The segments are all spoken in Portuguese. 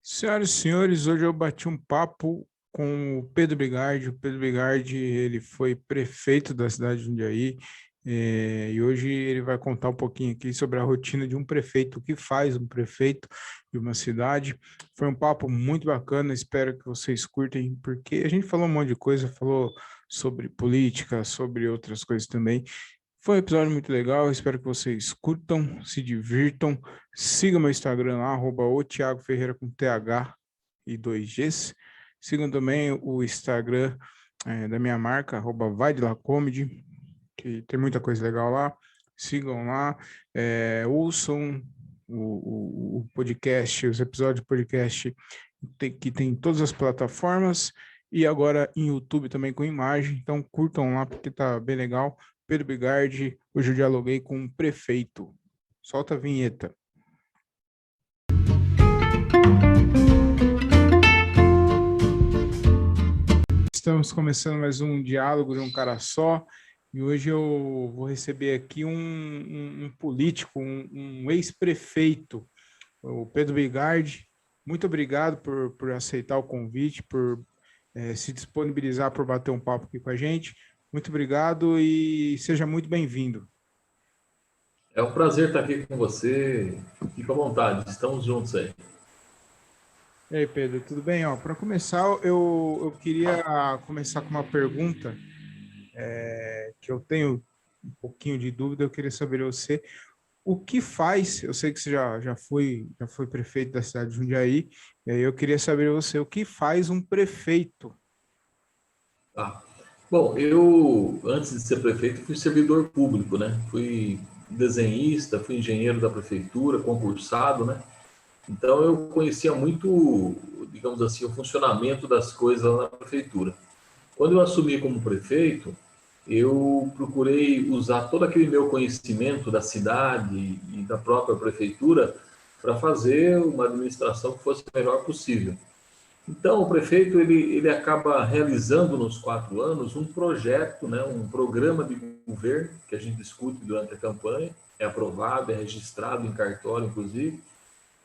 Senhoras e senhores, hoje eu bati um papo com o Pedro Bigardi. O Pedro Bigardi, ele foi prefeito da cidade de Jundiaí, e hoje ele vai contar um pouquinho aqui sobre a rotina de um prefeito, o que faz um prefeito de uma cidade. Foi um papo muito bacana, espero que vocês curtem, porque a gente falou um monte de coisa, falou sobre política, sobre outras coisas também. Foi um episódio muito legal, espero que vocês curtam, se divirtam. Siga meu Instagram lá, o Thiago Ferreira com TH e 2Gs. Sigam também o Instagram da minha marca, Vai de La Comedy, que tem muita coisa legal lá. Sigam lá, ouçam o podcast, os episódios do podcast que tem em todas as plataformas e agora em YouTube também com imagem. Então curtam lá porque tá bem legal. Pedro Bigardi, hoje eu dialoguei com o prefeito. Solta a vinheta. Estamos começando mais um diálogo de um cara só, e hoje eu vou receber aqui um político, um ex-prefeito, o Pedro Bigardi. Muito obrigado por aceitar o convite, por se disponibilizar por bater um papo aqui com a gente. Muito obrigado e seja muito bem-vindo. É um prazer estar aqui com você. Fica à vontade, estamos juntos aí. E aí, Pedro, tudo bem? Para começar, eu queria começar com uma pergunta que eu tenho um pouquinho de dúvida, eu queria saber de você. O que faz, eu sei que você já foi prefeito da cidade de Jundiaí, e aí eu queria saber de você, o que faz um prefeito? Tá. Bom, eu, antes de ser prefeito, fui servidor público, né? Fui desenhista, fui engenheiro da prefeitura, concursado, né? Então eu conhecia muito, digamos assim, o funcionamento das coisas lá na prefeitura. Quando eu assumi como prefeito, eu procurei usar todo aquele meu conhecimento da cidade e da própria prefeitura para fazer uma administração que fosse a melhor possível. Então, o prefeito ele acaba realizando nos 4 anos um projeto, né, um programa de governo que a gente discute durante a campanha, é aprovado, é registrado em cartório, inclusive,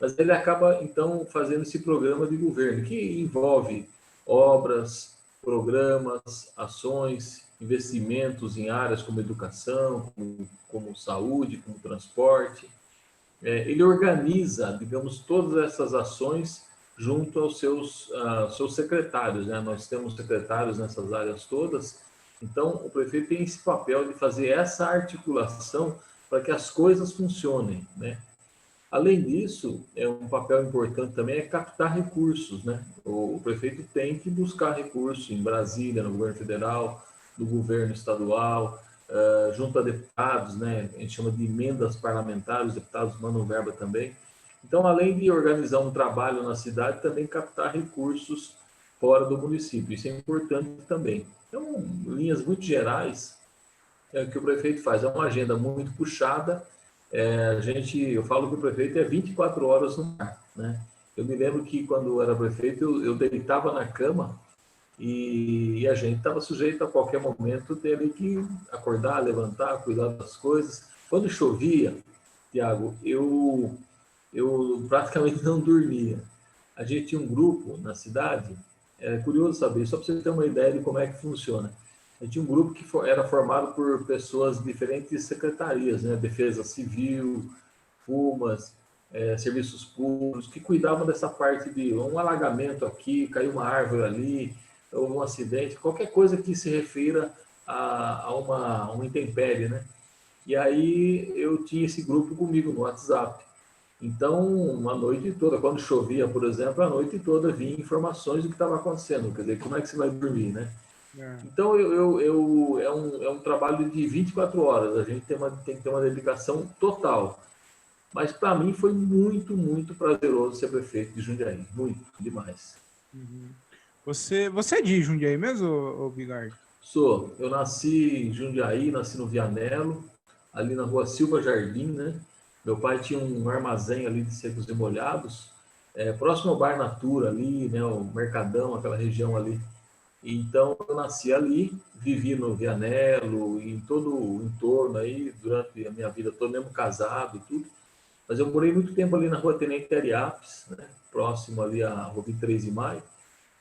mas ele acaba, então, fazendo esse programa de governo, que envolve obras, programas, ações, investimentos em áreas como educação, como saúde, como transporte, ele organiza, digamos, todas essas ações junto aos seus secretários, né? Nós temos secretários nessas áreas todas, então o prefeito tem esse papel de fazer essa articulação para que as coisas funcionem, né? Além disso, um papel importante também é captar recursos, né? O prefeito tem que buscar recursos em Brasília, no governo federal, no governo estadual, junto a deputados, né? A gente chama de emendas parlamentares, os deputados mandam verba também. Então, além de organizar um trabalho na cidade, também captar recursos fora do município. Isso é importante também. Então, linhas muito gerais, é o que o prefeito faz. É uma agenda muito puxada. Eu falo que o prefeito é 24 horas no ar, né? Eu me lembro que quando eu era prefeito, eu deitava na cama e a gente estava sujeito a qualquer momento ter que acordar, levantar, cuidar das coisas. Quando chovia, Tiago, eu praticamente não dormia. A gente tinha um grupo na cidade, é curioso saber, só para você ter uma ideia de como é que funciona. A gente tinha um grupo que era formado por pessoas de diferentes secretarias, né? Defesa Civil, FUMAS, serviços públicos, que cuidavam dessa parte de um alagamento aqui, caiu uma árvore ali, houve um acidente, qualquer coisa que se refira a uma intempérie, né? E aí eu tinha esse grupo comigo no WhatsApp. Então, uma noite toda, quando chovia, por exemplo, a noite toda vinha informações do que estava acontecendo. Quer dizer, como é que você vai dormir, né? É. Então, é um trabalho de 24 horas. A gente tem que ter uma dedicação total. Mas, para mim, foi muito, muito prazeroso ser prefeito de Jundiaí. Muito, demais. Uhum. Você é de Jundiaí mesmo, ô Bigardi? Eu nasci em Jundiaí, nasci no Vianello, ali na rua Silva Jardim, né? Meu pai tinha um armazém ali de secos e molhados, próximo ao Bar Natura ali, né? O Mercadão, aquela região ali. Então eu nasci ali, vivi no Vianello, em todo o entorno aí, durante a minha vida toda, mesmo casado, tudo. Mas eu morei muito tempo ali na rua Tenente Ariapes, né? Próximo ali à rua 23 de Maio.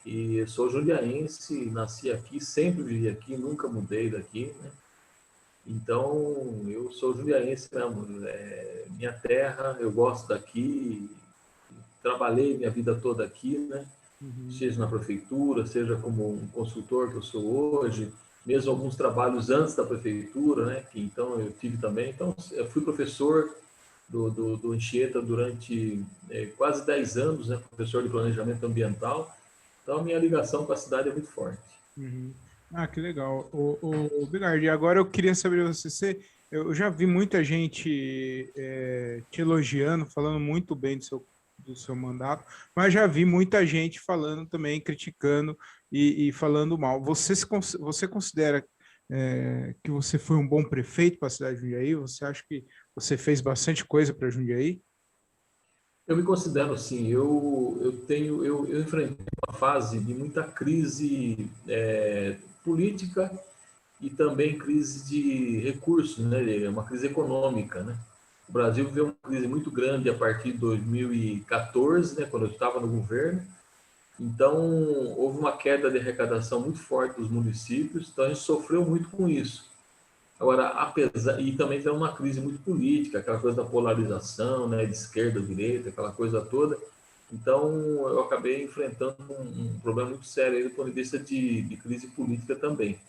E eu sou jundiaense, nasci aqui, sempre vivi aqui, nunca mudei daqui, né? Então, eu sou jundiaense mesmo. É minha terra, eu gosto daqui, trabalhei minha vida toda aqui, né? Uhum. Seja na prefeitura, seja como um consultor que eu sou hoje, mesmo alguns trabalhos antes da prefeitura, né? Que então eu tive também. Então, eu fui professor do Anchieta durante quase 10 anos, né? Professor de planejamento ambiental. Então, a minha ligação com a cidade é muito forte. Uhum. Ah, que legal. Bilardi, agora eu queria saber de você, eu já vi muita gente te elogiando, falando muito bem do seu mandato, mas já vi muita gente falando também, criticando e falando mal. Você considera que você foi um bom prefeito para a cidade de Jundiaí? Você acha que você fez bastante coisa para Jundiaí? Eu me considero assim, eu enfrentei uma fase de muita crise política e também crise de recursos, né? Uma crise econômica, né? O Brasil viveu uma crise muito grande a partir de 2014, né? Quando eu estava no governo. Então, houve uma queda de arrecadação muito forte dos municípios, então a gente sofreu muito com isso. Agora, apesar e também tem uma crise muito política, aquela coisa da polarização, né, de esquerda, direita, aquela coisa toda. Então, eu acabei enfrentando um problema muito sério aí do ponto de vista de crise política também.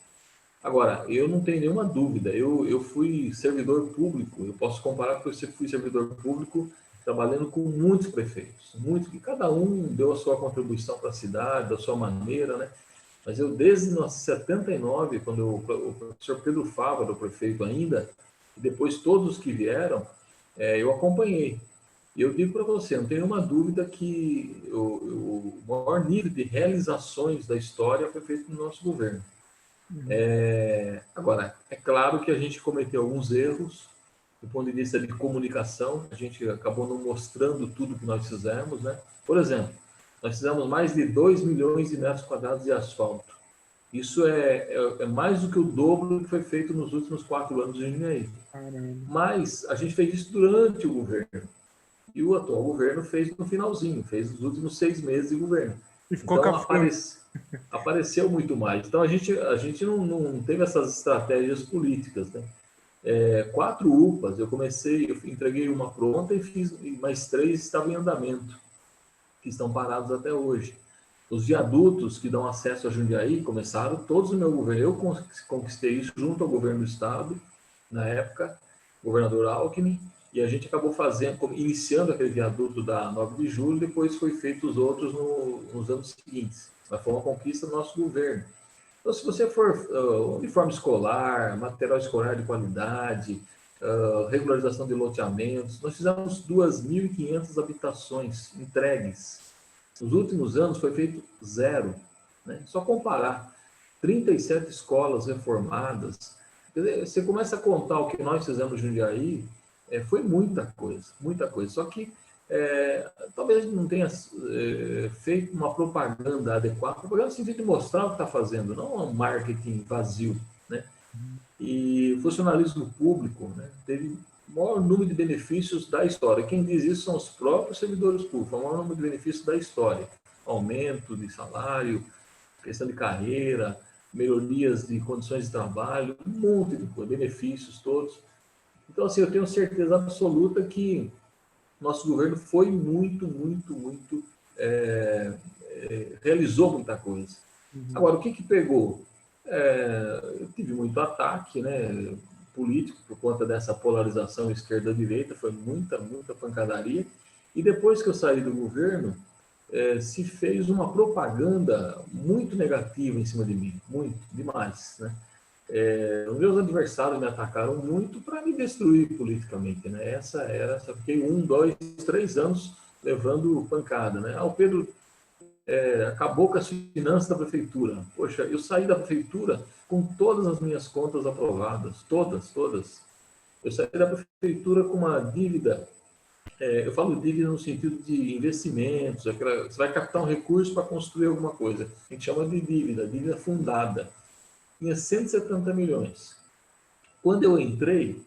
Agora, eu não tenho nenhuma dúvida, eu fui servidor público, eu posso comparar porque eu fui servidor público trabalhando com muitos prefeitos, muitos, e cada um deu a sua contribuição para a cidade, da sua maneira, né? Mas eu, desde 1979, quando o professor Pedro Fava, do prefeito ainda, e depois todos que vieram, eu acompanhei. E eu digo para você, não tenho uma dúvida que o maior nível de realizações da história foi feito no nosso governo. Uhum. Agora, é claro que a gente cometeu alguns erros do ponto de vista de comunicação, a gente acabou não mostrando tudo que nós fizemos, né? Por exemplo, nós fizemos mais de 2 milhões de metros quadrados de asfalto. Isso é mais do que o dobro do que foi feito nos últimos 4 anos de Jundiaí. Caramba. Mas a gente fez isso durante o governo. E o atual governo fez no finalzinho, fez nos últimos 6 meses de governo. E ficou Então, cafona. apareceu muito mais. Então, a gente não teve essas estratégias políticas, né? 4 UPAs, eu entreguei uma pronta e fiz e mais 3 estavam em andamento, que estão parados até hoje. Os viadutos que dão acesso a Jundiaí começaram todos no meu governo. Eu conquistei isso junto ao governo do estado, na época, governador Alckmin, e a gente acabou iniciando aquele viaduto da 9 de julho, depois foi feito os outros nos anos seguintes. Mas foi uma conquista do nosso governo. Então, se você for uniforme escolar, material escolar de qualidade, regularização de loteamentos, nós fizemos 2.500 habitações entregues. Nos últimos anos foi feito zero. Né? Só comparar 37 escolas reformadas. Quer dizer, você começa a contar o que nós fizemos em Jundiaí, foi muita coisa, muita coisa. Só que talvez não tenha feito uma propaganda adequada, propaganda no sentido de mostrar o que está fazendo, não um marketing vazio, né? E funcionalismo público, né, teve o maior número de benefícios da história. Quem diz isso são os próprios servidores públicos, o maior número de benefícios da história. Aumento de salário, questão de carreira, melhorias de condições de trabalho, um monte de benefícios todos. Então, assim, eu tenho certeza absoluta que nosso governo foi muito, muito, muito, realizou muita coisa. Uhum. Agora, o que pegou? Eu tive muito ataque, né, político por conta dessa polarização esquerda-direita, foi muita, muita pancadaria. E depois que eu saí do governo, se fez uma propaganda muito negativa em cima de mim, muito, demais, né? Os meus adversários me atacaram muito para me destruir politicamente, né? Essa fiquei 1, 2, 3 anos levando pancada, né? O Pedro acabou com as finanças da prefeitura. Poxa, eu saí da prefeitura com todas as minhas contas aprovadas, todas, todas. Eu saí da prefeitura com uma dívida, eu falo dívida no sentido de investimentos, você vai captar um recurso para construir alguma coisa. A gente chama de dívida fundada. Tinha 170 milhões. Quando eu entrei,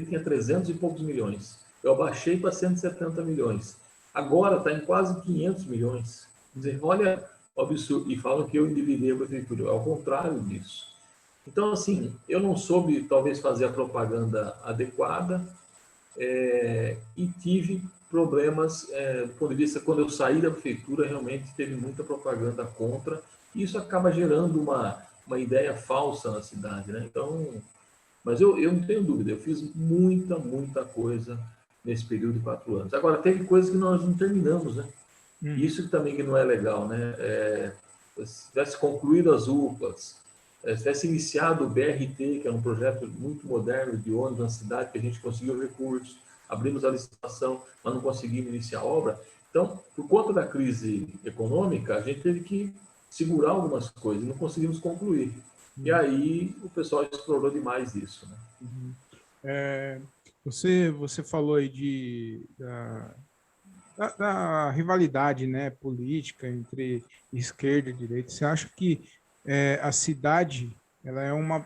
tinha 300 e poucos milhões. Eu abaixei para 170 milhões. Agora está em quase 500 milhões. Quer dizer, olha o absurdo. E falam que eu endividei a prefeitura. Ao contrário disso. Então, assim, eu não soube, talvez, fazer a propaganda adequada, e tive problemas, do ponto de vista, quando eu saí da prefeitura, realmente teve muita propaganda contra, e isso acaba gerando uma ideia falsa na cidade, né? Então, mas eu não tenho dúvida, eu fiz muita, muita coisa nesse período de 4 anos. Agora, teve coisas que nós não terminamos, né? Uhum. Isso também que não é legal, né? Se tivesse concluído as UPAs, se tivesse iniciado o BRT, que é um projeto muito moderno de ônibus na cidade, que a gente conseguiu recursos, abrimos a licitação, mas não conseguimos iniciar a obra. Então, por conta da crise econômica, a gente teve que segurar algumas coisas e não conseguimos concluir. E Uhum. aí o pessoal explorou demais isso, né? Uhum. É, você falou aí da rivalidade, né, política entre esquerda e direita. Você acha que a cidade, ela é o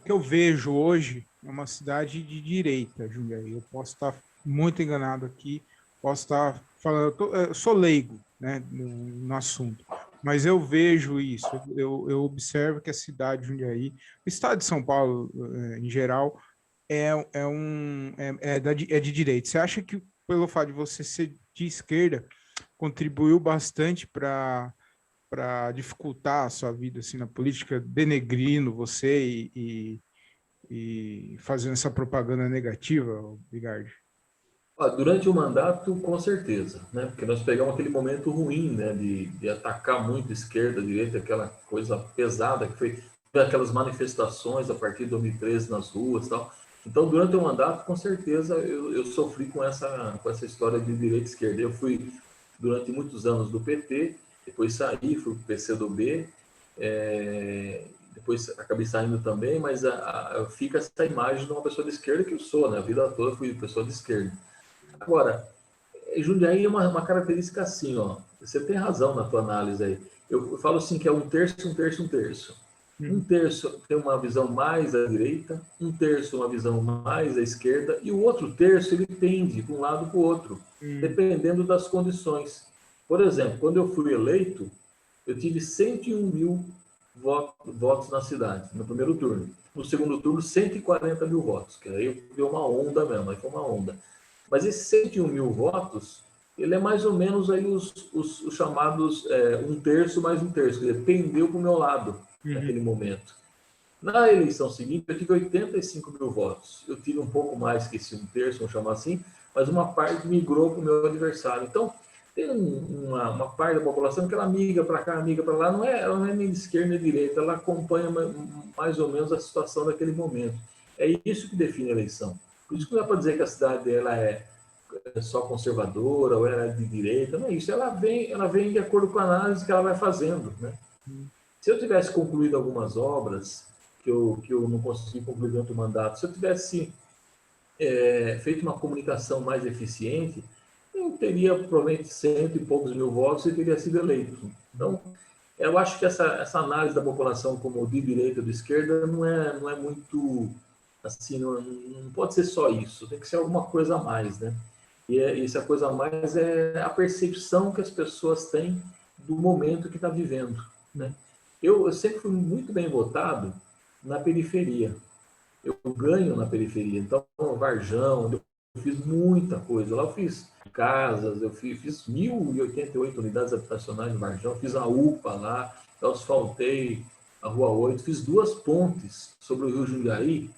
que eu vejo hoje é uma cidade de direita, Jundiaí. Eu posso estar muito enganado aqui, posso estar falando, eu sou leigo, né, no assunto, mas eu vejo isso, eu observo que a cidade de Jundiaí, o estado de São Paulo, em geral, é de direita. Você acha que pelo fato de você ser de esquerda contribuiu bastante para dificultar a sua vida assim na política, denegrindo você e fazendo essa propaganda negativa, Bigardi? Durante o mandato, com certeza, né? Porque nós pegamos aquele momento ruim, né? De atacar muito a esquerda, a direita, aquela coisa pesada que foi aquelas manifestações a partir de 2013 nas ruas e tal. Então, durante o mandato, com certeza, eu sofri com essa história de direita e esquerda. Eu fui, durante muitos anos, do PT, depois saí, fui para o PCdoB, depois acabei saindo também, mas fica essa imagem de uma pessoa de esquerda que eu sou, né? A vida toda fui pessoa de esquerda. Agora, Jundiaí é uma característica assim, ó. Você tem razão na tua análise aí. Eu falo assim que é um terço, um terço, um terço. Um Uhum. terço tem uma visão mais à direita, um terço uma visão mais à esquerda, e o outro terço ele tende de um lado para o outro, Uhum. dependendo das condições. Por exemplo, quando eu fui eleito, eu tive 101 mil votos na cidade, no primeiro turno. No segundo turno, 140 mil votos, que aí deu uma onda mesmo, aí foi uma onda. Mas esses 101 mil votos, ele é mais ou menos aí os chamados um terço mais um terço, ele pendeu para o meu lado Uhum. naquele momento. Na eleição seguinte, eu tive 85 mil votos. Eu tive um pouco mais que esse um terço, vamos chamar assim, mas uma parte migrou para o meu adversário. Então, tem uma parte da população que ela migra para cá, migra para lá, ela não é nem de esquerda nem de direita, ela acompanha mais ou menos a situação daquele momento. É isso que define a eleição. Por isso que não dá para dizer que a cidade dela é só conservadora ou ela é de direita, não é isso. Ela vem de acordo com a análise que ela vai fazendo, né? Uhum. Se eu tivesse concluído algumas obras que eu não consegui concluir durante o mandato, se eu tivesse feito uma comunicação mais eficiente, eu teria provavelmente cento e poucos mil votos e teria sido eleito. Uhum. Então, eu acho que essa análise da população como de direita ou de esquerda não é muito assim, não pode ser só isso, tem que ser alguma coisa a mais, né? E essa coisa a mais é a percepção que as pessoas têm do momento que está vivendo, né? Eu sempre fui muito bem votado na periferia. Eu ganho na periferia. Então, Varjão, eu fiz muita coisa. Lá eu fiz casas, eu fiz 1.088 unidades habitacionais no Varjão, fiz a UPA lá, eu asfaltei a Rua 8, fiz 2 pontes sobre o Rio Jundiaí,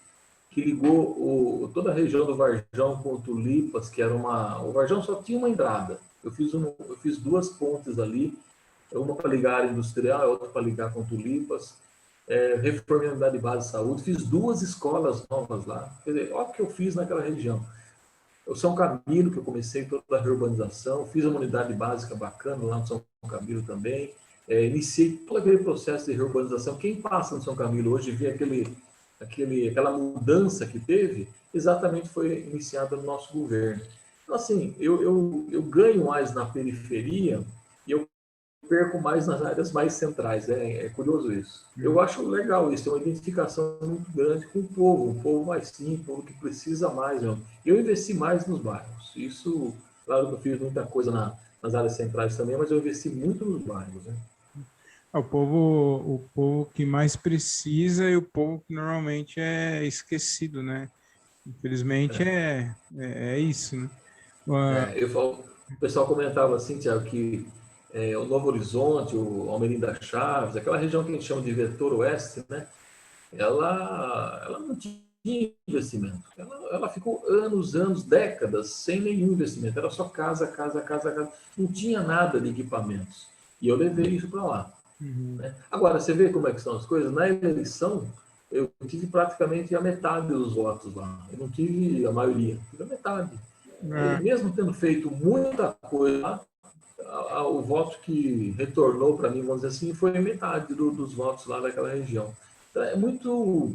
que ligou toda a região do Varjão com Tulipas, que era uma. O Varjão só tinha uma entrada. Eu fiz 2 pontes ali, uma para ligar a área industrial, a outra para ligar com Tulipas. Reformei a unidade de base de saúde, fiz 2 escolas novas lá. Quer dizer, olha o que eu fiz naquela região. O São Camilo, que eu comecei toda a reurbanização, fiz uma unidade básica bacana lá no São Camilo também. Iniciei todo aquele processo de reurbanização. Quem passa no São Camilo hoje vê aquela mudança que teve, exatamente foi iniciada no nosso governo. Então, assim, eu ganho mais na periferia e eu perco mais nas áreas mais centrais. É curioso isso. Eu acho legal isso, tem uma identificação muito grande com o povo, um povo mais simples, um povo que precisa mais. Mesmo. Eu investi mais nos bairros. Isso, claro que eu fiz muita coisa nas áreas centrais também, mas eu investi muito nos bairros. Né? O povo que mais precisa e o povo que normalmente é esquecido, né? Infelizmente é isso, né? Ah, O pessoal comentava assim, Tiago, que o Novo Horizonte, o Almerinda Chaves, aquela região que a gente chama de vetor oeste, né? Ela não tinha investimento. Ela ficou anos, décadas sem nenhum investimento. Era só casa, casa, casa, casa. Não tinha nada de equipamentos. E eu levei isso para lá. uhum. Né? Agora, você vê como é que são as coisas? Na eleição, eu tive praticamente a metade dos votos lá. Eu não tive a maioria, tive a metade. E Ah, mesmo tendo feito muita coisa lá, o voto que retornou para mim, vamos dizer assim, foi metade dos votos lá daquela região. Então, é muito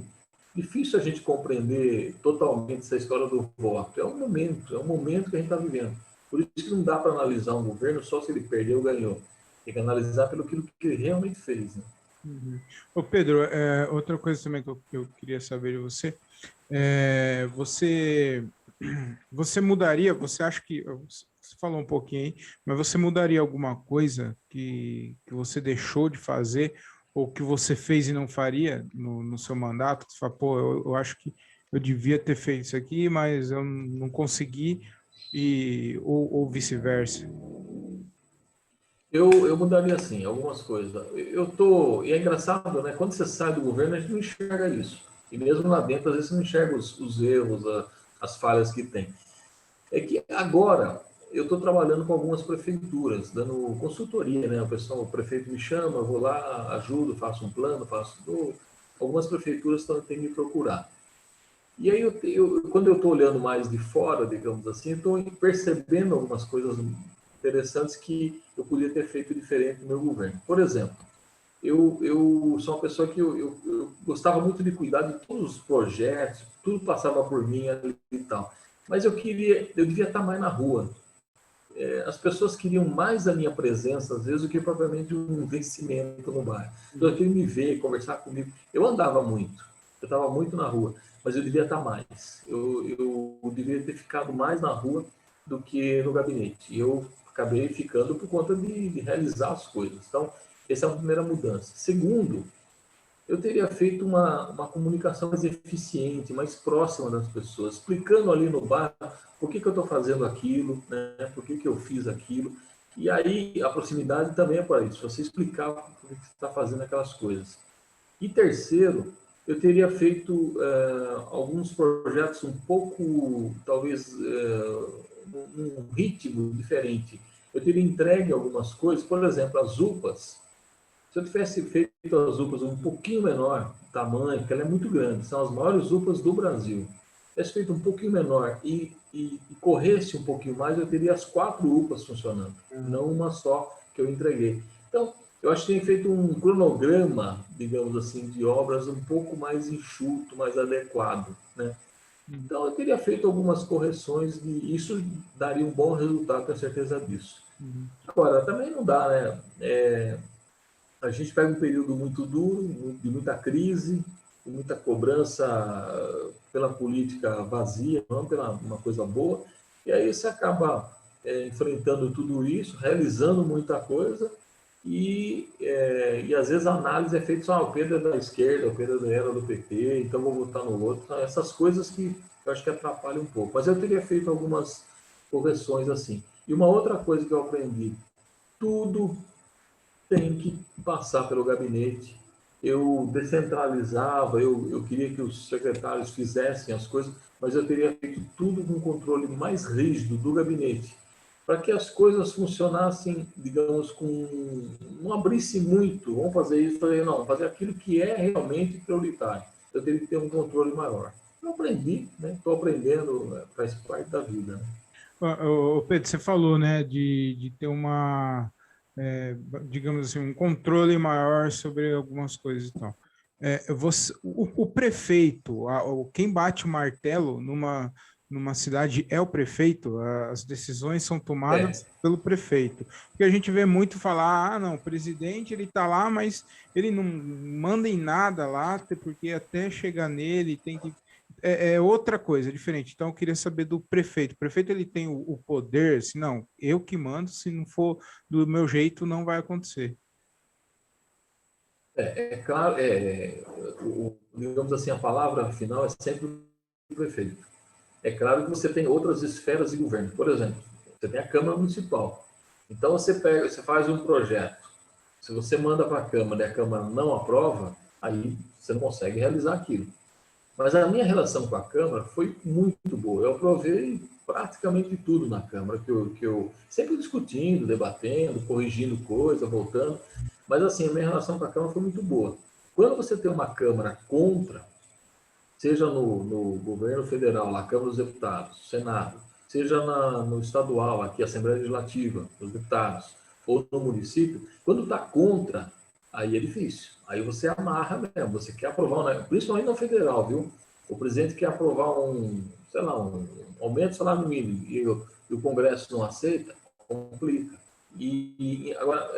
difícil a gente compreender totalmente essa história do voto. É um momento que a gente está vivendo. Por isso que não dá para analisar um governo só se ele perdeu ou ganhou. Tem que analisar pelo que ele realmente fez. Né? uhum. Ô Pedro, outra coisa também que eu queria saber de você, você mudaria, você acha que, você falou um pouquinho aí, mas você mudaria alguma coisa que você deixou de fazer ou que você fez e não faria no seu mandato? Você fala, pô, eu acho que eu devia ter feito isso aqui, mas eu não consegui, ou vice-versa. Eu mudaria assim algumas coisas. E é engraçado, né? Quando você sai do governo, a gente não enxerga isso. E mesmo lá dentro, às vezes você não enxerga os erros, as falhas que tem. É que agora eu estou trabalhando com algumas prefeituras, dando consultoria, né? O prefeito me chama, eu vou lá, ajudo, faço um plano, algumas prefeituras têm que me procurar. E aí, quando eu estou olhando mais de fora, digamos assim, estou percebendo algumas coisas interessantes que eu podia ter feito diferente no meu governo. Por exemplo, eu sou uma pessoa que eu gostava muito de cuidar de todos os projetos, tudo passava por mim ali e tal. Mas eu devia estar mais na rua. As pessoas queriam mais a minha presença, às vezes, do que propriamente um vencimento no bairro. Então, eu queria me ver, conversar comigo. Eu andava muito, eu estava muito na rua, mas eu devia estar mais. Eu devia ter ficado mais na rua do que no gabinete. E eu acabei ficando por conta de realizar as coisas. Então, essa é a primeira mudança. Segundo, eu teria feito uma comunicação mais eficiente, mais próxima das pessoas, explicando ali no bar por que eu estou fazendo aquilo, né? Por que eu fiz aquilo. E aí a proximidade também é para isso, você explicar por que você está fazendo aquelas coisas. E terceiro, eu teria feito alguns projetos um pouco, talvez, num ritmo diferente. Eu teria entregue algumas coisas, por exemplo, as UPAs, se eu tivesse feito as UPAs um pouquinho menor tamanho, porque ela é muito grande, são as maiores UPAs do Brasil. Se tivesse feito um pouquinho menor e corresse um pouquinho mais, eu teria as 4 UPAs funcionando, não uma só que eu entreguei. Então, eu acho que tem feito um cronograma, digamos assim, de obras um pouco mais enxuto, mais adequado, né? Então, eu teria feito algumas correções e isso daria um bom resultado, tenho certeza disso. Uhum. Agora, também não dá, né? A gente pega um período muito duro, de muita crise, de muita cobrança pela política vazia, não pela uma coisa boa, e aí você acaba enfrentando tudo isso, realizando muita coisa, e às vezes a análise é feita só, o Pedro é da esquerda, o Pedro era do PT, então vou votar no outro. Então, essas coisas que eu acho que atrapalham um pouco. Mas eu teria feito algumas correções assim. E uma outra coisa que eu aprendi, tudo tem que passar pelo gabinete. Eu descentralizava, eu queria que os secretários fizessem as coisas, mas eu teria feito tudo com um controle mais rígido do gabinete, para que as coisas funcionassem, digamos, não abrisse muito, vamos fazer isso, não, fazer aquilo que é realmente prioritário. Eu teria que ter um controle maior. Eu aprendi, né? Estou aprendendo, faz parte da vida. Né? Pedro, você falou, né, de ter é, digamos assim, um controle maior sobre algumas coisas e tal. O prefeito, quem bate o martelo numa cidade é o prefeito, as decisões são É, tomadas pelo prefeito. Porque a gente vê muito falar, ah, não, o presidente ele está lá, mas ele não manda em nada lá, porque até chegar nele tem que é outra coisa, é diferente. Então, eu queria saber do prefeito. O prefeito ele tem o poder, assim, não, eu que mando, se não for do meu jeito, não vai acontecer. é claro, digamos assim, a palavra final é sempre o prefeito. É claro que você tem outras esferas de governo. Por exemplo, você tem a Câmara Municipal. Então você pega, você faz um projeto. Se você manda para a Câmara e a Câmara não aprova, aí você não consegue realizar aquilo. Mas a minha relação com a Câmara foi muito boa. Eu aprovei praticamente tudo na Câmara, que eu sempre discutindo, debatendo, corrigindo coisa, voltando. Mas assim, a minha relação com a Câmara foi muito boa. Quando você tem uma Câmara contra, seja no governo federal, na Câmara dos Deputados, Senado, seja no estadual, aqui, Assembleia Legislativa, os deputados, ou no município, quando está contra, aí é difícil. Aí você amarra mesmo, você quer aprovar, né? Principalmente no federal, viu? O presidente quer aprovar sei lá, um aumento do salário mínimo e o Congresso não aceita, complica. Agora,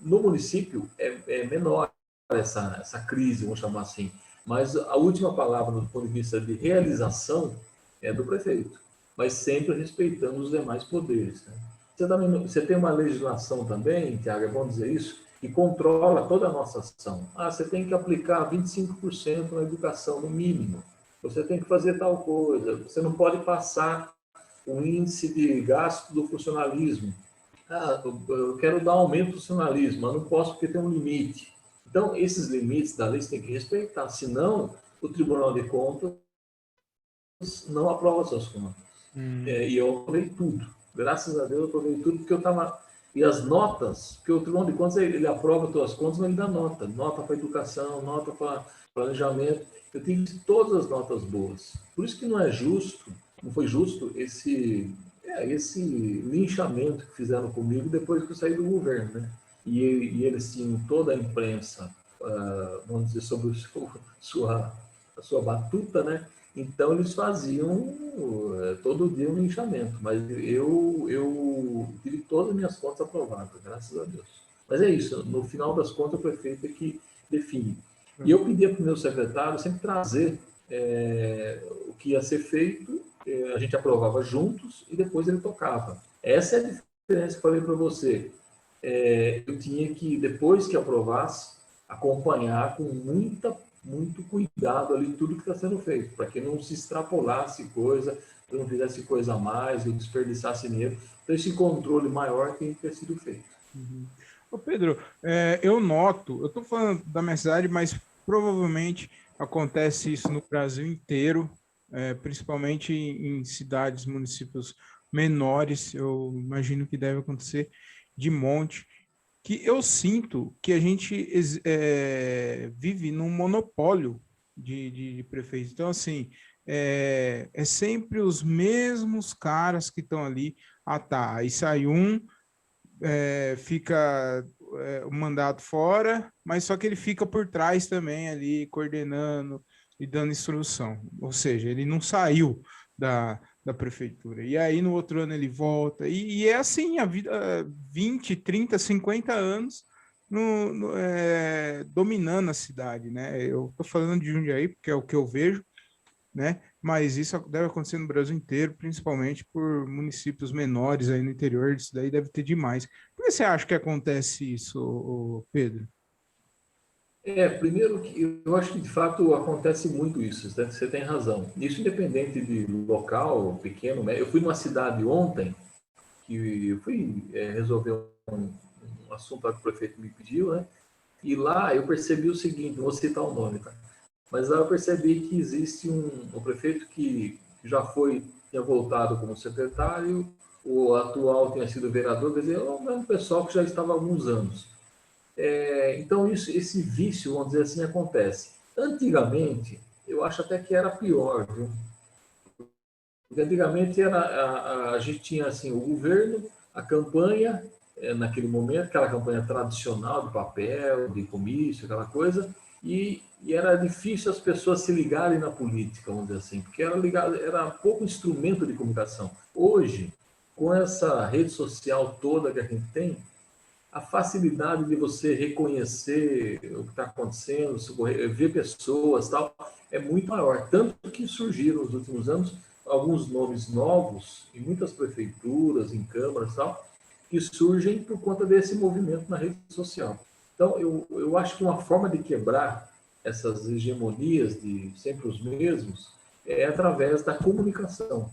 no município é menor essa crise, vamos chamar assim. Mas a última palavra, do ponto de vista de realização, é do prefeito, mas sempre respeitando os demais poderes. Né? Você tem uma legislação também, Tiago, é bom dizer isso, que controla toda a nossa ação. Ah, você tem que aplicar 25% na educação, no mínimo. Você tem que fazer tal coisa. Você não pode passar o índice de gasto do funcionalismo. Ah, eu quero dar aumento do funcionalismo, mas não posso porque tem um limite. Então, esses limites da lei você tem que respeitar, senão o Tribunal de Contas não aprova suas contas. Hum. E eu aprovei tudo. Graças a Deus eu aprovei tudo, porque eu estava... E as notas, porque o Tribunal de Contas ele aprova as suas contas, mas ele dá nota. Nota para educação, nota para planejamento. Eu tive todas as notas boas. Por isso que não é justo, não foi justo esse linchamento que fizeram comigo depois que eu saí do governo, né? E eles tinham toda a imprensa, vamos dizer, sobre a sua batuta, né? Então eles faziam todo dia um linchamento, mas eu tive todas as minhas contas aprovadas, graças a Deus. Mas é isso, no final das contas o prefeito é que define. E eu pedia para o meu secretário sempre trazer o que ia ser feito, a gente aprovava juntos e depois ele tocava. Essa é a diferença que eu falei para você. Eu tinha que, depois que aprovasse, acompanhar com muito cuidado ali tudo que está sendo feito, para que não se extrapolasse coisa, que não fizesse coisa a mais, ou desperdiçasse dinheiro. Então, esse controle maior tem que ter sido feito. Uhum. Ô Pedro, eu noto, eu estou falando da minha cidade, mas provavelmente acontece isso no Brasil inteiro, principalmente em cidades, municípios menores, eu imagino que deve acontecer de monte, que eu sinto que a gente vive num monopólio de prefeitos. Então, assim, é sempre os mesmos caras que estão ali. Ah, tá, aí sai um, fica o mandato fora, mas só que ele fica por trás também ali, coordenando e dando instrução. Ou seja, ele não saiu da prefeitura. E aí no outro ano ele volta. E é assim, a vida, 20, 30, 50 anos dominando a cidade, né? Eu estou falando de Jundiaí, porque é o que eu vejo, né? Mas isso deve acontecer no Brasil inteiro, principalmente por municípios menores aí no interior, isso daí deve ter demais. Por que você acha que acontece isso, Pedro? Primeiro que eu acho que de fato acontece muito isso, né? Você tem razão. Isso independente de local, pequeno, né? Eu fui numa cidade ontem que eu fui resolver um assunto que o prefeito me pediu, né? E lá eu percebi o seguinte, não vou citar o nome, tá? Mas lá eu percebi que existe um prefeito que já tinha voltado como secretário, o atual tinha sido vereador, quer dizer, é o mesmo pessoal que já estava há alguns anos. Então, esse vício, vamos dizer assim, acontece. Antigamente, eu acho até que era pior, viu? Porque antigamente a gente tinha assim, o governo, a campanha, naquele momento, aquela campanha tradicional de papel, de comício, aquela coisa, e era difícil as pessoas se ligarem na política, vamos dizer assim, porque era pouco instrumento de comunicação. Hoje, com essa rede social toda que a gente tem, a facilidade de você reconhecer o que está acontecendo, ver pessoas, tal, é muito maior. Tanto que surgiram nos últimos anos alguns nomes novos em muitas prefeituras, em câmaras, tal, que surgem por conta desse movimento na rede social. Então, eu acho que uma forma de quebrar essas hegemonias de sempre os mesmos é através da comunicação.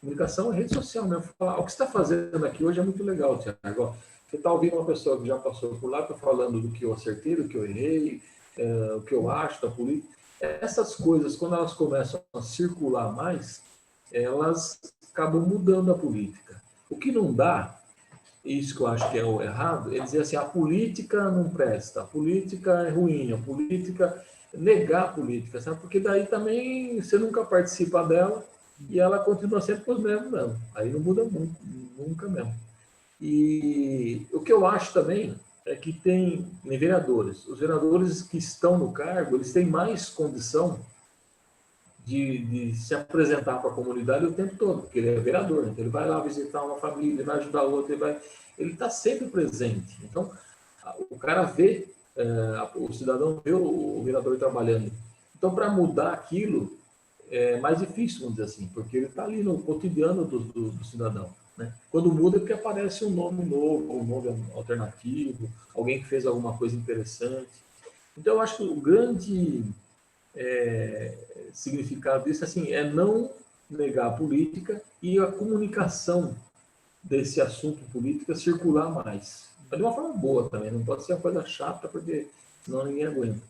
Comunicação é rede social mesmo. Falar, o que você está fazendo aqui hoje é muito legal, Tiago. Você está ouvindo uma pessoa que já passou por lá, está falando do que eu acertei, do que eu errei, o que eu acho da política. Essas coisas, quando elas começam a circular mais, elas acabam mudando a política. O que não dá, isso que eu acho que é o errado, é dizer assim, a política não presta, a política é ruim, a política... Negar a política, sabe? Porque daí também você nunca participa dela e ela continua sempre com os mesmos mesmo. Aí não muda muito, nunca mesmo. E o que eu acho também é que tem vereadores. Os vereadores que estão no cargo, eles têm mais condição de se apresentar para a comunidade o tempo todo, porque ele é vereador, então ele vai lá visitar uma família, ele vai ajudar outra, ele está sempre presente. Então, o cara vê, o cidadão vê o vereador trabalhando. Então, para mudar aquilo, é mais difícil, vamos dizer assim, porque ele está ali no cotidiano do cidadão. Né? Quando muda é porque aparece um nome novo, um nome alternativo, alguém que fez alguma coisa interessante. Então, eu acho que o grande significado disso assim, é não negar a política e a comunicação desse assunto política circular mais. Mas de uma forma boa também, não pode ser uma coisa chata, porque senão ninguém aguenta.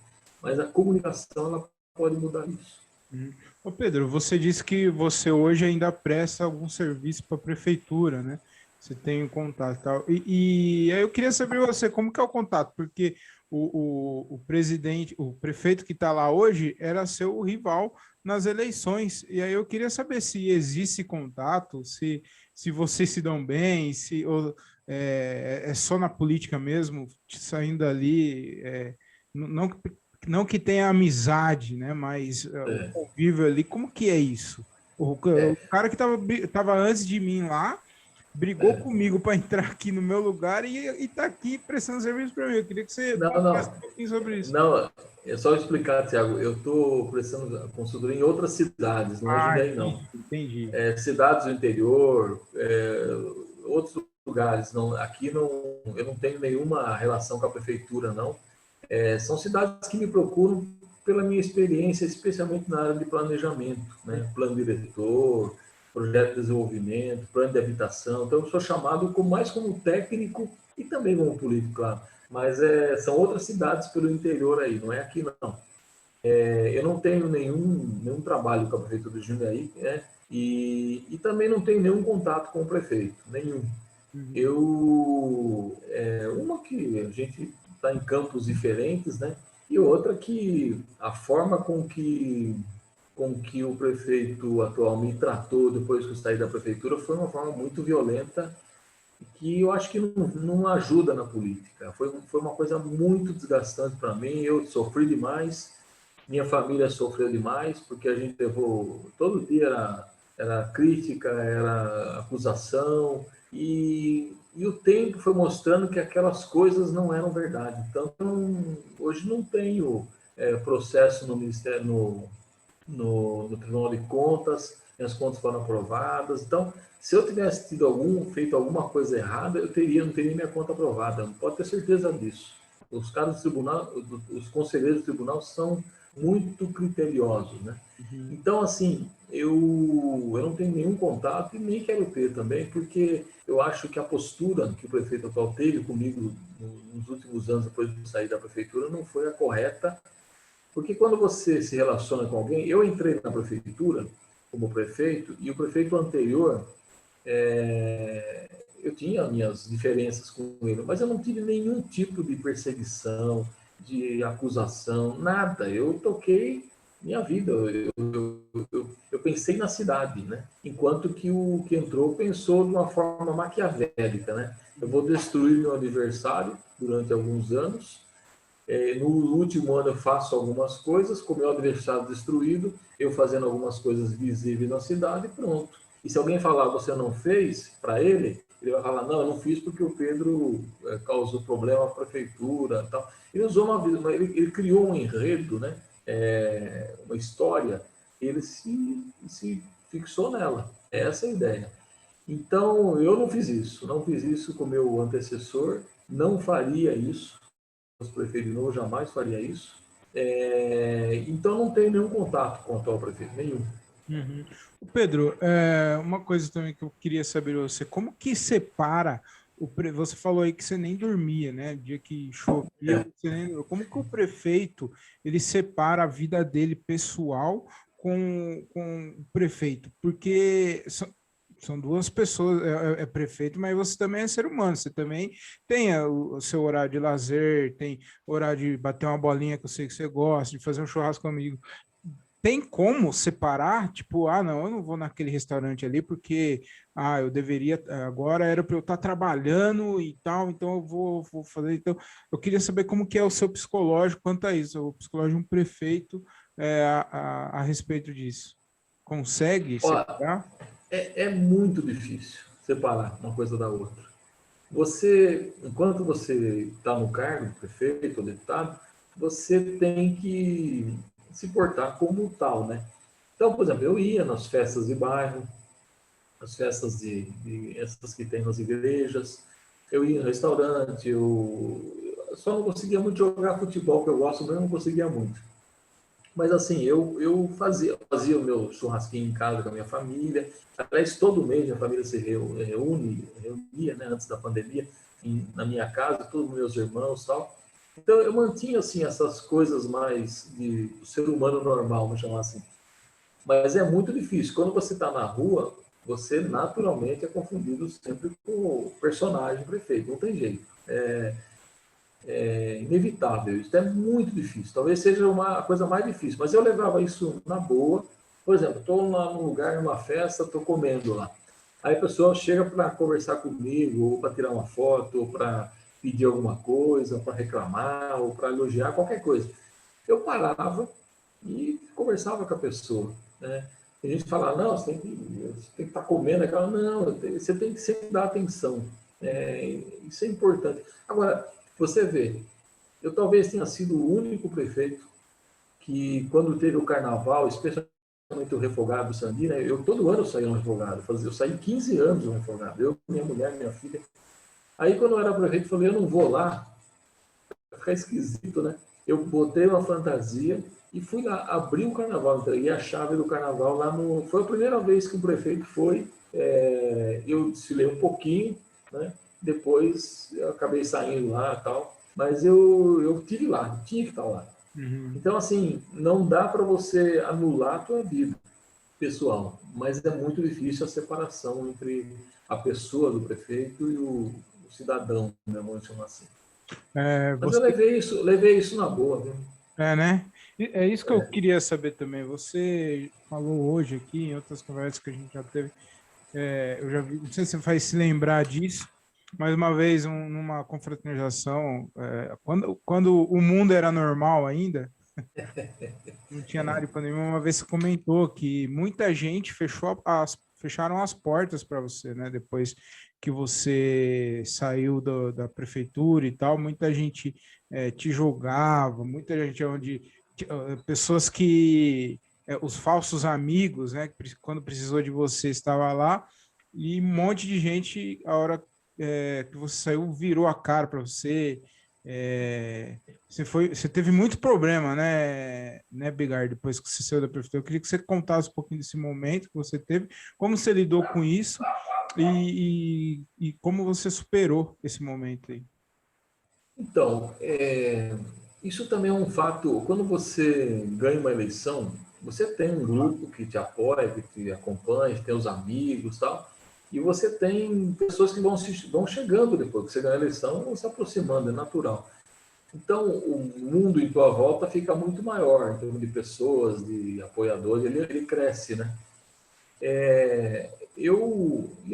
Mas a comunicação ela pode mudar isso. Ô Pedro, você disse que você hoje ainda presta algum serviço para a prefeitura, né? Você tem um contato e tal. E aí eu queria saber você, como que é o contato? Porque o presidente, o prefeito que está lá hoje era seu rival nas eleições. E aí eu queria saber se existe contato, se vocês se dão bem, se ou, é só na política mesmo, saindo ali, não não que tenha amizade, né? Mas o É, convívio ali, como que é isso? O cara que tava antes de mim lá brigou é. comigo para entrar aqui no meu lugar e tá aqui prestando serviço para mim. Eu queria que você Não, contasse não. um pouquinho sobre isso. Não, é só explicar, Tiago. Eu estou prestando consultoria em outras cidades, não é Ah, Jundiaí, não. entendi. Cidades do interior, outros lugares. Não, aqui não, eu não tenho nenhuma relação com a prefeitura, não. São cidades que me procuram pela minha experiência, especialmente na área de planejamento, né? Plano diretor, projeto de desenvolvimento, plano de habitação. Então, eu sou chamado mais como técnico e também como político, claro. Mas são outras cidades pelo interior aí, não é aqui não. Eu não tenho nenhum trabalho com a prefeitura de Jundiaí, né? E também não tenho nenhum contato com o prefeito, nenhum. Uhum. Uma que a gente está em campos diferentes, né? E outra que a forma com que o prefeito atual me tratou depois que eu saí da prefeitura foi uma forma muito violenta que eu acho que não ajuda na política. Foi uma coisa muito desgastante para mim, eu sofri demais, minha família sofreu demais, porque a gente levou, todo dia era crítica, era acusação, e o tempo foi mostrando que aquelas coisas não eram verdade. Então, hoje não tenho processo no Ministério, no Tribunal de Contas, minhas contas foram aprovadas. Então, se eu tivesse feito alguma coisa errada, não teria minha conta aprovada. Não pode ter certeza disso. Os caras do tribunal, os conselheiros do tribunal são muito criteriosos, né? Uhum. Então, assim, eu não tenho nenhum contato e nem quero ter também, porque eu acho que a postura que o prefeito atual teve comigo nos últimos anos, depois de sair da prefeitura, não foi a correta, porque quando você se relaciona com alguém, eu entrei na prefeitura como prefeito e o prefeito anterior, eu tinha minhas diferenças com ele, mas eu não tive nenhum tipo de perseguição, de acusação, nada. Eu toquei minha vida. Eu pensei na cidade, né? Enquanto que o que entrou pensou de uma forma maquiavélica, né? Eu vou destruir meu adversário durante alguns anos. No último ano eu faço algumas coisas, com o meu adversário destruído, eu fazendo algumas coisas visíveis na cidade, e pronto. E se alguém falar você não fez para ele, ele vai falar, não, eu não fiz porque o Pedro causou problema à prefeitura, tal. Ele usou ele criou um enredo, né? Uma história, ele se fixou nela. Essa é a ideia. Então, eu não fiz isso com o meu antecessor, não faria isso, o prefeito de novo jamais faria isso. Então, não tenho nenhum contato com o atual prefeito, nenhum. Uhum. O Pedro, uma coisa também que eu queria saber de você, como que separa você falou aí que você nem dormia, né? Dia que chovia, como que o prefeito ele separa a vida dele pessoal com o prefeito? Porque são duas pessoas, é prefeito, mas você também é ser humano, você também tem o seu horário de lazer, tem horário de bater uma bolinha que eu sei que você gosta, de fazer um churrasco comigo. Tem como separar? Tipo, não, eu não vou naquele restaurante ali porque, eu deveria, agora era para eu estar trabalhando e tal, então eu vou fazer. Então, eu queria saber como que é o seu psicológico quanto a isso, o psicológico de um prefeito a respeito disso. Consegue Ó, separar? é muito difícil separar uma coisa da outra. Você, enquanto você está no cargo, prefeito ou deputado, você tem que se portar como tal, né? Então, por exemplo, eu ia nas festas de bairro, as festas essas que tem nas igrejas, eu ia no restaurante, eu só não conseguia muito jogar futebol, que eu gosto, mas eu não conseguia muito. Mas assim, eu fazia o meu churrasquinho em casa com a minha família. Aliás, todo mês a família se reunia, né, antes da pandemia, na minha casa, todos os meus irmãos e tal. Então eu mantinha assim essas coisas mais de ser humano normal, vamos chamar assim. Mas é muito difícil. Quando você está na rua, você naturalmente é confundido sempre com o personagem prefeito. Não tem jeito. É inevitável. Isso é muito difícil. Talvez seja a coisa mais difícil. Mas eu levava isso na boa. Por exemplo, estou lá num lugar, numa festa, estou comendo lá. Aí a pessoa chega para conversar comigo, ou para tirar uma foto, ou para pedir alguma coisa, para reclamar, ou para elogiar, qualquer coisa. Eu parava e conversava com a pessoa, né? A gente fala, não, você tem que estar comendo aquela. Não, você tem que sempre dar atenção. Isso é importante. Agora, você vê, eu talvez tenha sido o único prefeito que, quando teve o carnaval, especialmente o refogado do Sandi, né? Eu todo ano saía no refogado, eu saí 15 anos no refogado, eu, minha mulher, minha filha. Aí, quando eu era prefeito, eu falei, eu não vou lá, vai ficar esquisito, né? Eu botei uma fantasia e fui lá abrir o carnaval, entreguei a chave do carnaval lá no. Foi a primeira vez que o prefeito foi. Eu desfilei um pouquinho, né? Depois eu acabei saindo lá e tal, mas eu tive lá, tinha que estar lá. Uhum. Então, assim, não dá para você anular a tua vida pessoal, mas é muito difícil a separação entre a pessoa do prefeito e o cidadão, né? Vamos chamar assim. Mas eu Você levei isso na boa, viu? né? É isso que eu queria saber também. Você falou hoje aqui, em outras conversas que a gente já teve, eu já vi, não sei se você vai se lembrar disso, mas uma vez numa confraternização, quando o mundo era normal ainda, não tinha nada de pandemia, uma vez você comentou que muita gente fecharam as portas para você, né? Depois que você saiu da prefeitura e tal, muita gente te julgava, muita gente pessoas que os falsos amigos, né? Quando precisou de você estava lá e um monte de gente a hora que você saiu virou a cara para você. É, você teve muito problema, né, Bigar, depois que você saiu da prefeitura. Eu queria que você contasse um pouquinho desse momento que você teve, como você lidou com isso e como você superou esse momento aí. Então, isso também é um fato. Quando você ganha uma eleição, você tem um grupo que te apoia, que te acompanha, que tem os amigos e tal, e você tem pessoas que vão chegando depois que você ganha a eleição, vão se aproximando, é natural. Então, o mundo em tua volta fica muito maior, em termos de pessoas, de apoiadores, ele cresce, né? E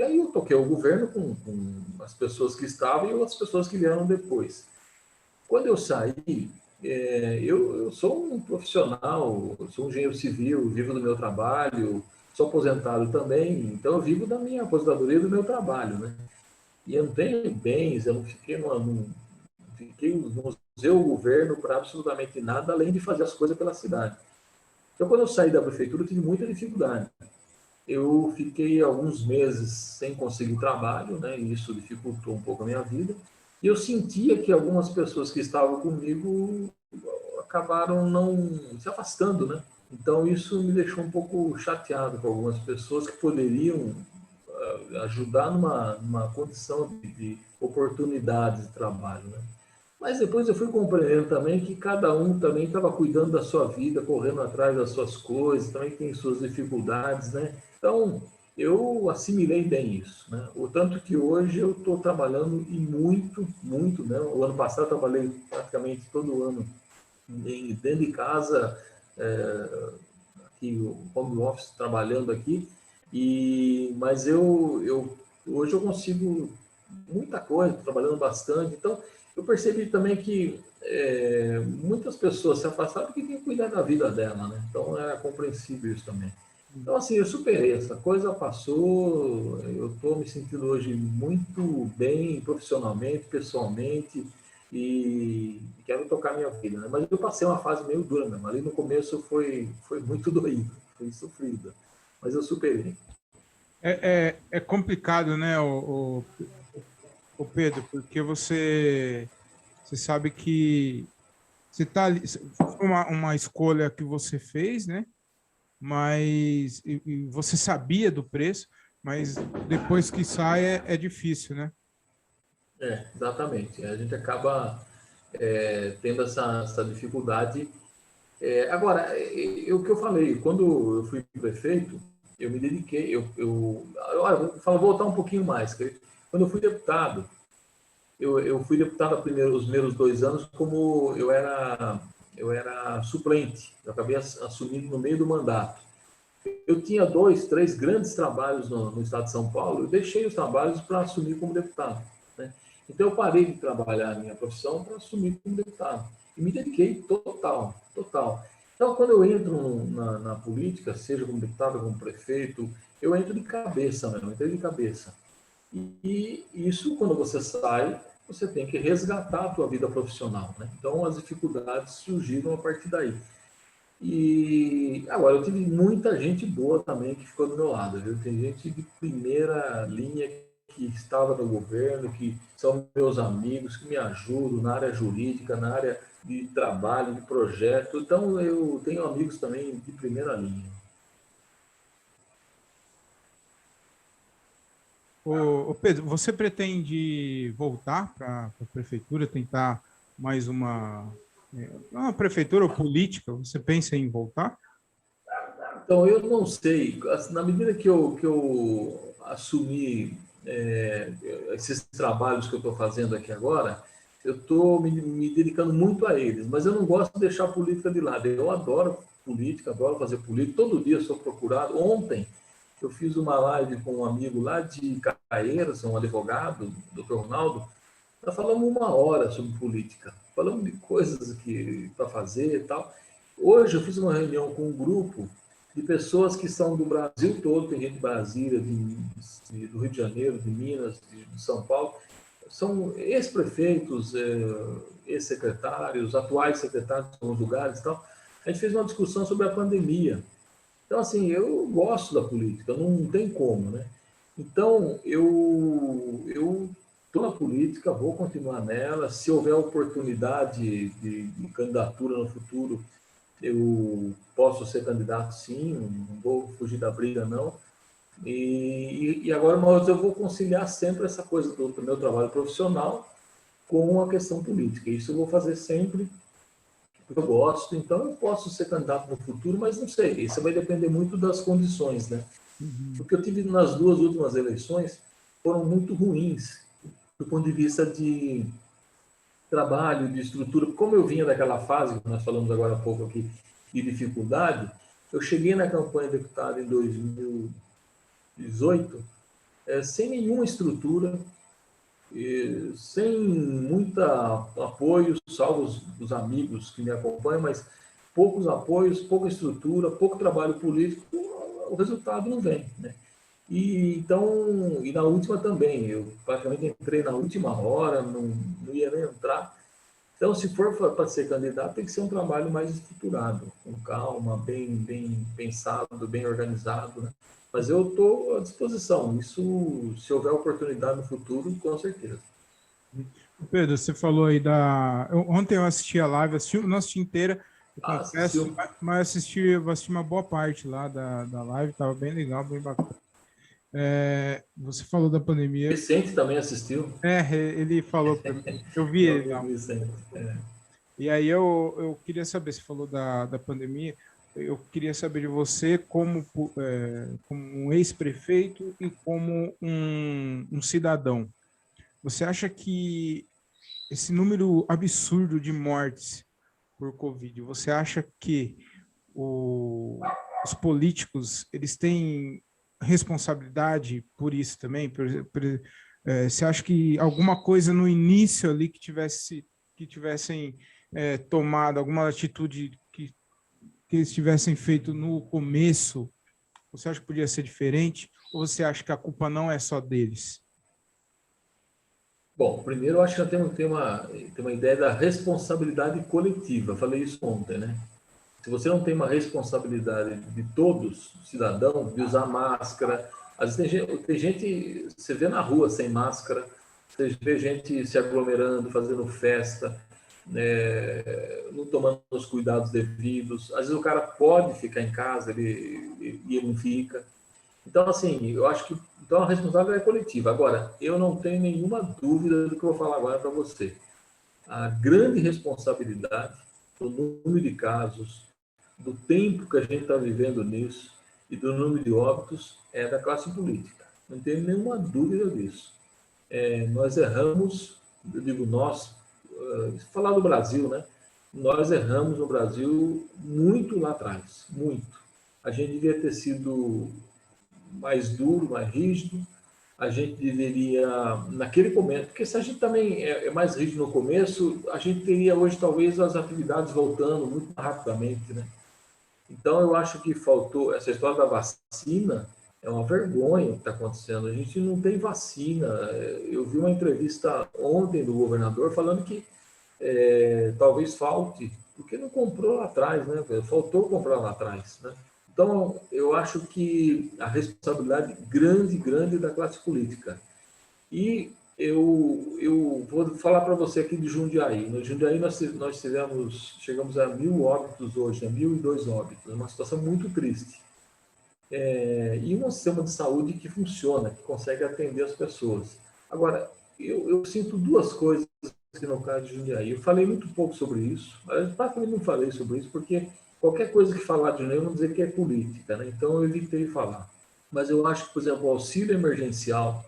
aí eu toquei o governo com as pessoas que estavam e as pessoas que vieram depois. Quando eu saí, eu sou um profissional, eu sou um engenheiro civil, vivo do meu trabalho, sou aposentado também, então eu vivo da minha aposentadoria e do meu trabalho, né? E eu não tenho bens, eu não fiquei, não fiquei, não usei o governo para absolutamente nada, além de fazer as coisas pela cidade. Então, quando eu saí da prefeitura, eu tive muita dificuldade. Eu fiquei alguns meses sem conseguir trabalho, né? E isso dificultou um pouco a minha vida. E eu sentia que algumas pessoas que estavam comigo acabaram não se afastando, né? Então isso me deixou um pouco chateado com algumas pessoas que poderiam ajudar numa condição de oportunidades de trabalho, né? Mas depois eu fui compreendendo também que cada um também estava cuidando da sua vida, correndo atrás das suas coisas, também tem suas dificuldades, né? Então, eu assimilei bem isso, né? O tanto que hoje eu estou trabalhando e muito, muito, né? O ano passado eu trabalhei praticamente todo ano dentro de casa, aqui, o home office, trabalhando aqui, mas hoje eu consigo muita coisa, trabalhando bastante. Então, eu percebi também que muitas pessoas se afastaram porque tem que cuidar da vida dela, né? Então, é compreensível isso também. Então, assim, eu superei, essa coisa passou, eu estou me sentindo hoje muito bem profissionalmente, pessoalmente, e quero tocar minha vida, né? Mas eu passei uma fase meio dura mesmo. Ali no começo foi muito doído, foi sofrido, mas eu superei. É complicado, né, o Pedro, porque você sabe que você tá ali, foi uma escolha que você fez, né? Mas e você sabia do preço, mas depois que sai é difícil, né? Exatamente. A gente acaba tendo essa dificuldade. Agora, o que eu falei, quando eu fui prefeito, eu me dediquei, olha, vou voltar um pouquinho mais. Quando eu fui deputado, eu fui deputado os primeiros 2 anos como eu era suplente. Eu acabei assumindo no meio do mandato. Eu tinha 2, 3 grandes trabalhos no estado de São Paulo, eu deixei os trabalhos para assumir como deputado, né? Então eu parei de trabalhar a minha profissão para assumir como deputado e me dediquei total, total. Então quando eu entro na política, seja como deputado, como prefeito, eu entro de cabeça mesmo, entrei de cabeça. E isso, quando você sai, você tem que resgatar a tua vida profissional, né? Então as dificuldades surgiram a partir daí. E agora eu tive muita gente boa também que ficou do meu lado, viu? Tem gente de primeira linha que estava no governo, que são meus amigos, que me ajudam na área jurídica, na área de trabalho, de projeto. Então eu tenho amigos também de primeira linha. Ô Pedro, você pretende voltar para a prefeitura, tentar mais uma prefeitura ou política? Você pensa em voltar? Então eu não sei, assim, na medida que eu assumi esses trabalhos que eu estou fazendo aqui agora, eu estou me dedicando muito a eles, mas eu não gosto de deixar a política de lado. Eu adoro política, adoro fazer política, todo dia sou procurado. Ontem eu fiz uma live com um amigo lá de Caeiras, um advogado, doutor Ronaldo, nós falamos 1 hora sobre política, falamos de coisas que para fazer e tal. Hoje eu fiz uma reunião com um grupo de pessoas que são do Brasil todo, tem gente de Brasília, do Rio de Janeiro, de Minas, de São Paulo, são ex-prefeitos, ex-secretários, atuais secretários de alguns lugares e tal. A gente fez uma discussão sobre a pandemia. Então, assim, eu gosto da política, não tem como, né? Então, eu estou na política, vou continuar nela. Se houver oportunidade de candidatura no futuro, eu posso ser candidato, sim, não vou fugir da briga, não. E agora, mas eu vou conciliar sempre essa coisa do meu trabalho profissional com a questão política. Isso eu vou fazer sempre, porque eu gosto. Então, eu posso ser candidato no futuro, mas não sei. Isso vai depender muito das condições, né? Uhum. O que eu tive nas 2 últimas eleições foram muito ruins, do ponto de vista de trabalho, de estrutura. Como eu vinha daquela fase, que nós falamos agora há pouco aqui, de dificuldade, eu cheguei na campanha de deputado em 2000. 18, sem nenhuma estrutura, sem muita apoio, salvo os amigos que me acompanham, mas poucos apoios, pouca estrutura, pouco trabalho político, o resultado não vem, né? E na última também, eu praticamente entrei na última hora, não ia nem entrar. Então, se for para ser candidato, tem que ser um trabalho mais estruturado, com calma, bem pensado, bem organizado, né? Mas eu estou à disposição. Isso, se houver oportunidade no futuro, com certeza. Pedro, você falou aí ontem eu assisti a live, não assisti inteira, eu Ah, confesso, assistiu? mas eu assisti uma boa parte lá da live, estava bem legal, bem bacana. Você falou da pandemia. Vicente também assistiu. Ele falou para mim, eu vi Meu ele amigo lá. Vicente. E aí eu queria saber, você falou da pandemia, eu queria saber de você como um ex-prefeito e como um cidadão. Você acha que esse número absurdo de mortes por Covid, você acha que os políticos eles têm responsabilidade por isso também? Você acha que alguma coisa no início ali que tivessem tomado alguma atitude que eles tivessem feito no começo, você acha que podia ser diferente? Ou você acha que a culpa não é só deles? Bom, primeiro eu acho que eu tenho uma ideia da responsabilidade coletiva. Eu falei isso ontem, né? Se você não tem uma responsabilidade de todos, cidadão, de usar máscara, às vezes tem gente, você vê na rua sem máscara, você vê gente se aglomerando, fazendo festa, né, não tomando os cuidados devidos. Às vezes o cara pode ficar em casa e ele não fica. Então, assim, eu acho que então a responsabilidade é coletiva. Agora, eu não tenho nenhuma dúvida do que eu vou falar agora para você. A grande responsabilidade do número de casos, do tempo que a gente está vivendo nisso e do número de óbitos é da classe política. Não tenho nenhuma dúvida disso. Nós erramos, eu digo nós, falar do Brasil, né? Nós erramos no Brasil muito lá atrás, muito. A gente devia ter sido mais duro, mais rígido. A gente deveria, naquele momento, porque se a gente também é mais rígido no começo, a gente teria hoje talvez as atividades voltando muito rapidamente, né? Então eu acho que faltou essa história da vacina. É uma vergonha o que está acontecendo. A gente não tem vacina. Eu vi uma entrevista ontem do governador falando que talvez falte, porque não comprou lá atrás, né? Faltou comprar lá atrás, né? Então, eu acho que a responsabilidade grande, grande da classe política. E eu vou falar para você aqui de Jundiaí. No Jundiaí nós chegamos a 1.000 óbitos hoje, né? 1.002 óbitos. É uma situação muito triste. E um sistema de saúde que funciona, que consegue atender as pessoas. Agora, eu sinto duas coisas aqui no caso de Jundiaí. Eu falei muito pouco sobre isso, mas praticamente não falei sobre isso, porque qualquer coisa que falar de Jundiaí, eu não dizer que é política, né? Então eu evitei falar. Mas eu acho que, por exemplo, o auxílio emergencial,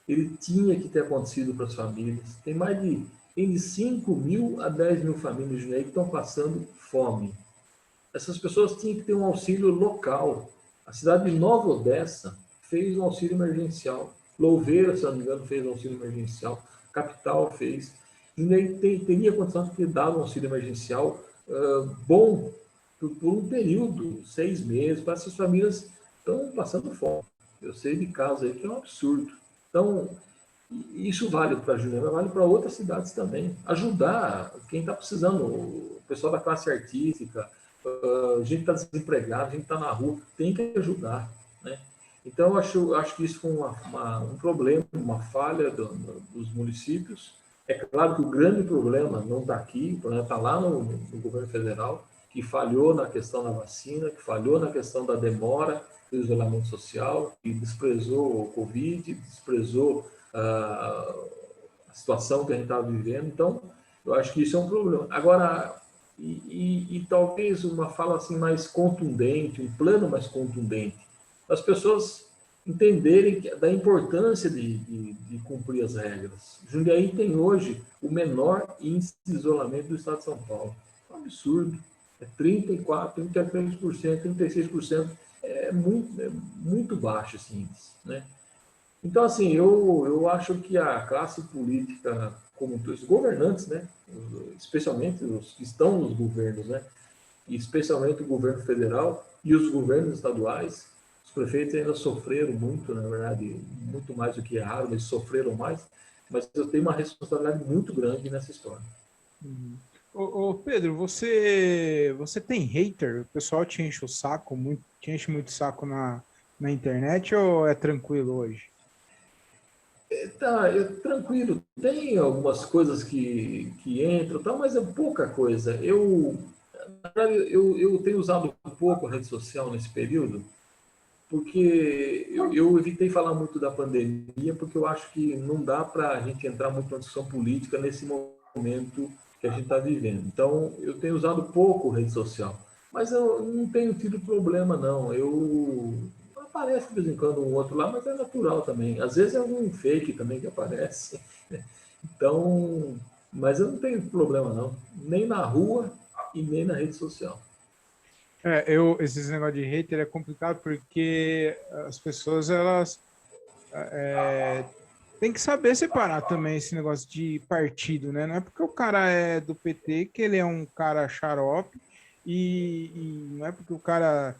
ele tinha que ter acontecido para as famílias. Tem de 5 mil a 10 mil famílias de Jundiaí que estão passando fome. Essas pessoas tinham que ter um auxílio local. A cidade de Nova Odessa fez um auxílio emergencial. Louveira, se não me engano, fez um auxílio emergencial. Capital fez. E nem teria condição de ter dado um auxílio emergencial bom por um período, 6 meses, para essas famílias estão passando fome. Eu sei de casos aí que é um absurdo. Então, isso vale para Juliana, vale para outras cidades também. Ajudar quem está precisando, o pessoal da classe artística, a gente está desempregado, a gente está na rua, tem que ajudar, né? Então, acho que isso foi um problema, uma falha dos municípios. É claro que o grande problema não está aqui, o problema está lá no governo federal, que falhou na questão da vacina, que falhou na questão da demora do isolamento social, que desprezou o Covid, desprezou a situação que a gente estava vivendo. Então, eu acho que isso é um problema. Agora, e talvez uma fala assim mais contundente, um plano mais contundente, as pessoas entenderem da importância de cumprir as regras. Jundiaí tem hoje o menor índice de isolamento do estado de São Paulo. É um absurdo. É 34%, 33%, 36%. é muito baixo esse índice, né? Então, assim, eu acho que a classe política, como os governantes, né? Especialmente os que estão nos governos, né? E especialmente o governo federal e os governos estaduais, os prefeitos ainda sofreram muito, na verdade, muito mais do que erraram, eles sofreram mais, mas eu tenho uma responsabilidade muito grande nessa história. Uhum. Ô, Pedro, você tem hater? O pessoal te enche o saco, te enche muito o saco na internet ou é tranquilo hoje? Tá, tranquilo, tem algumas coisas que entram, tá, mas é pouca coisa. Eu tenho usado um pouco a rede social nesse período, porque eu evitei falar muito da pandemia, porque eu acho que não dá para a gente entrar muito na discussão política nesse momento que a gente está vivendo. Então, eu tenho usado pouco rede social, mas eu não tenho tido problema, não. Aparece de vez em quando um outro lá, mas é natural também. Às vezes é algum fake também que aparece. Então, mas eu não tenho problema, não. Nem na rua e nem na rede social. Esses negócios de hater é complicado porque as pessoas, elas têm que saber separar também esse negócio de partido, né? Não é porque o cara é do PT que ele é um cara xarope e não é porque o cara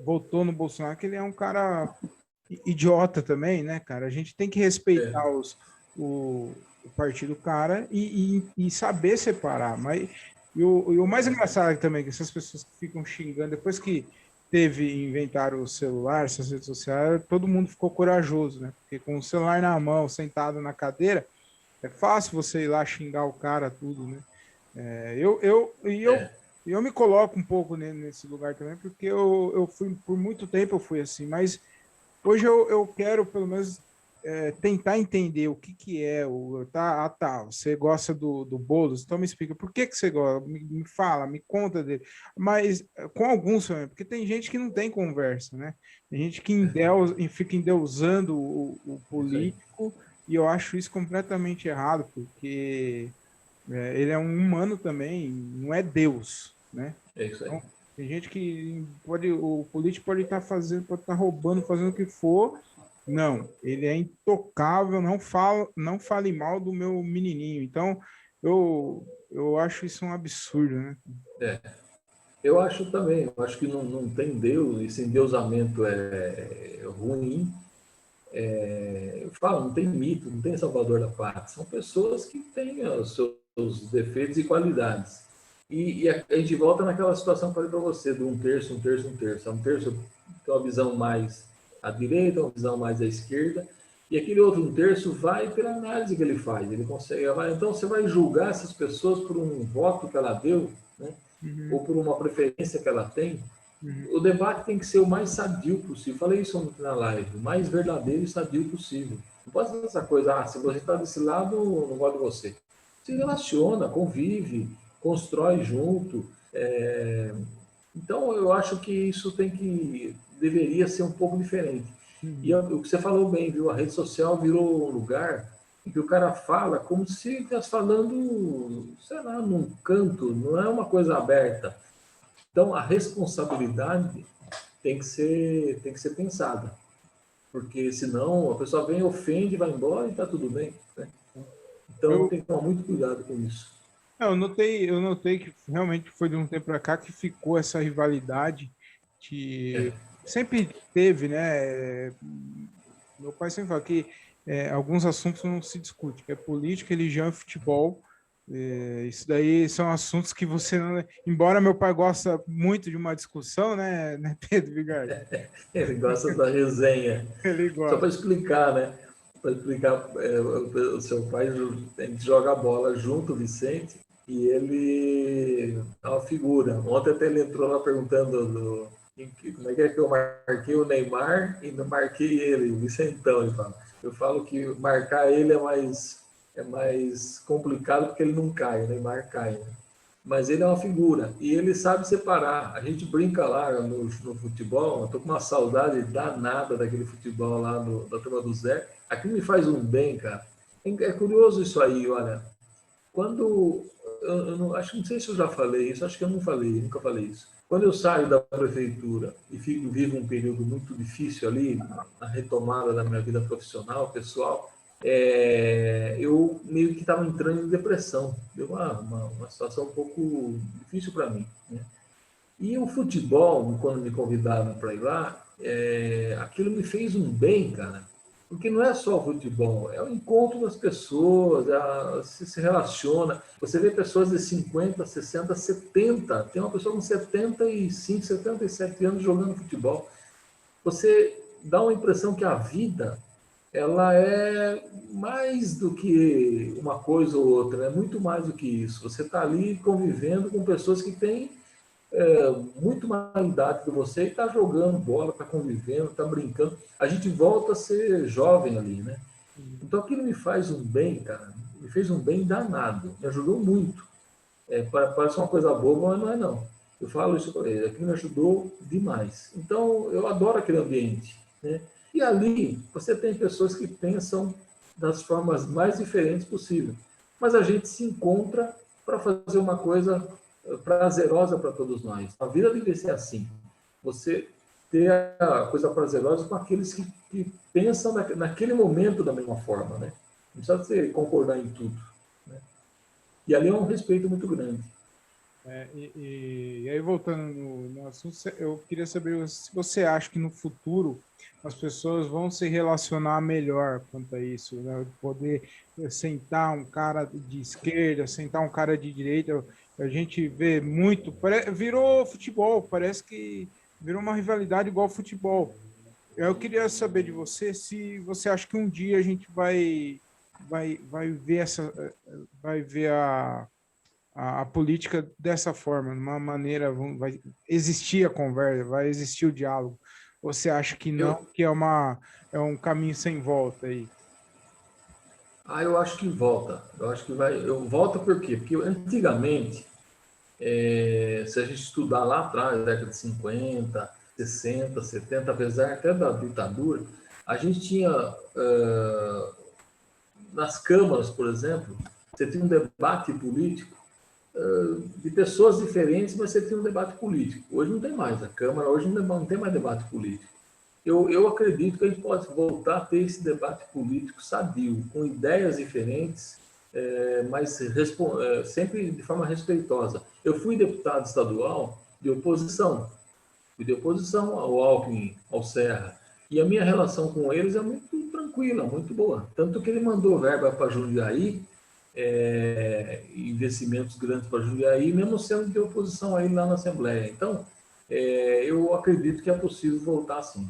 votou no Bolsonaro que ele é um cara idiota também, né, cara? A gente tem que É, respeitar o partido do cara e saber separar. Mas e o mais engraçado é também que essas pessoas que ficam xingando, depois que inventaram o celular, essas redes sociais, todo mundo ficou corajoso, né? Porque com o celular na mão, sentado na cadeira, é fácil você ir lá xingar o cara, tudo, né? É, eu, eu, e eu, é, eu me coloco um pouco nesse lugar também, porque eu fui, por muito tempo eu fui assim, mas hoje eu quero, pelo menos, tentar entender o que é o. Tá, tá, você gosta do Boulos, então me explica por que você gosta, me fala, me conta dele. Mas com alguns também, porque tem gente que não tem conversa, né? Tem gente que fica endeusando o isso aí. político, e eu acho isso completamente errado, porque ele é um humano também, não é Deus, né? É isso aí. Então, tem gente que pode, o político pode estar fazendo, pode estar roubando, fazendo o que for. Não, ele é intocável, não fale mal do meu menininho. Então, eu acho isso um absurdo, né? É. Eu acho também, eu acho que não tem Deus, esse endeusamento é ruim. Eu falo, não tem mito, não tem salvador da pátria. São pessoas que têm os seus defeitos e qualidades. E a gente volta naquela situação que eu falei para você, do um terço, um terço, um terço. Um terço tem uma visão mais à direita, uma visão mais à esquerda, e aquele outro um terço vai pela análise que ele faz. Ele consegue. Então você vai julgar essas pessoas por um voto que ela deu, né? Uhum, Ou por uma preferência que ela tem. uhum. O debate tem que ser o mais sadio possível. Falei isso ontem na live, o mais verdadeiro e sadio possível. Não pode ser essa coisa, se você está desse lado, não gosto de você. Se relaciona, convive, constrói junto. Então, eu acho que isso deveria ser um pouco diferente. E Uhum. o que você falou bem, viu? A rede social virou um lugar em que o cara fala como se estivesse falando, sei lá, num canto, não é uma coisa aberta. Então, a responsabilidade tem que ser pensada, porque senão a pessoa vem, ofende, vai embora e está tudo bem. Né? Então, Eu, tem que tomar muito cuidado com isso. eu notei que realmente foi de um tempo para cá que ficou essa rivalidade que É, sempre teve, né? Meu pai sempre fala que alguns assuntos não se discute, que é política, religião e futebol. Isso daí são assuntos que você não. Embora meu pai gosta muito de uma discussão, né, Pedro Vigardo? ele gosta da resenha. Ele Só para gosta. explicar, né? Para explicar, o seu pai a gente joga bola junto, o Vicente, e ele é uma figura. Ontem até ele entrou lá perguntando como é que eu marquei o Neymar e não marquei ele, o Vicentão, ele fala. Eu falo que marcar ele é mais complicado porque ele não cai, o Neymar cai, né? Mas ele é uma figura e ele sabe separar. A gente brinca lá no futebol, eu tô com uma saudade danada daquele futebol lá da turma do Zé. Aquilo me faz um bem, cara. É curioso isso aí, olha. Quando. Eu não sei se eu já falei isso, acho que eu não falei, nunca falei isso. Quando eu saio da prefeitura e vivo um período muito difícil ali, na retomada da minha vida profissional, pessoal, eu meio que estava entrando em depressão. Deu uma situação um pouco difícil para mim, né? E o futebol, quando me convidaram para ir lá, aquilo me fez um bem, cara. Porque não é só o futebol, é o encontro das pessoas, você se relaciona. Você vê pessoas de 50, 60, 70. Tem uma pessoa com 75, 77 anos jogando futebol. Você dá uma impressão que a vida ela é mais do que uma coisa ou outra, é muito mais do que isso. Você está ali convivendo com pessoas que têm muito mais idade que você e está jogando bola, está convivendo, está brincando. A gente volta a ser jovem ali, né? Então aquilo me faz um bem, cara. Me fez um bem danado. Me ajudou muito. Parece uma coisa boba, mas não é não. Eu falo isso para ele. Aquilo me ajudou demais. Então eu adoro aquele ambiente, né? E ali você tem pessoas que pensam das formas mais diferentes possível. Mas a gente se encontra para fazer uma coisa prazerosa para todos nós. A vida deve ser assim. Você ter a coisa prazerosa com aqueles que pensam naquele momento da mesma forma, né? Não precisa você concordar em tudo, né? E ali é um respeito muito grande. E aí, voltando no assunto, eu queria saber se você acha que no futuro as pessoas vão se relacionar melhor quanto a isso, né? Poder sentar um cara de esquerda, sentar um cara de direita, a gente vê muito, virou futebol, parece que virou uma rivalidade igual futebol. Eu queria saber de você se você acha que um dia a gente vai ver vai ver a política dessa forma, de uma maneira, vai existir a conversa, vai existir o diálogo. Você acha que não, Eu, que é um caminho sem volta aí? eu acho que volta. Eu acho que vai. Eu volta por quê? Porque antigamente, se a gente estudar lá atrás, década de 50, 60, 70, apesar até da ditadura, a gente tinha nas câmaras, por exemplo, você tinha um debate político de pessoas diferentes, mas você tinha um debate político. Hoje não tem mais. A Câmara hoje não tem mais debate político. Eu acredito que a gente pode voltar a ter esse debate político sadio, com ideias diferentes, mas sempre de forma respeitosa. Eu fui deputado estadual de oposição, fui de oposição ao Alckmin, ao Serra, e a minha relação com eles é muito tranquila, muito boa. Tanto que ele mandou verba para Jundiaí, investimentos grandes para Jundiaí, mesmo sendo de oposição a ele lá na Assembleia. Então, eu acredito que é possível voltar sim.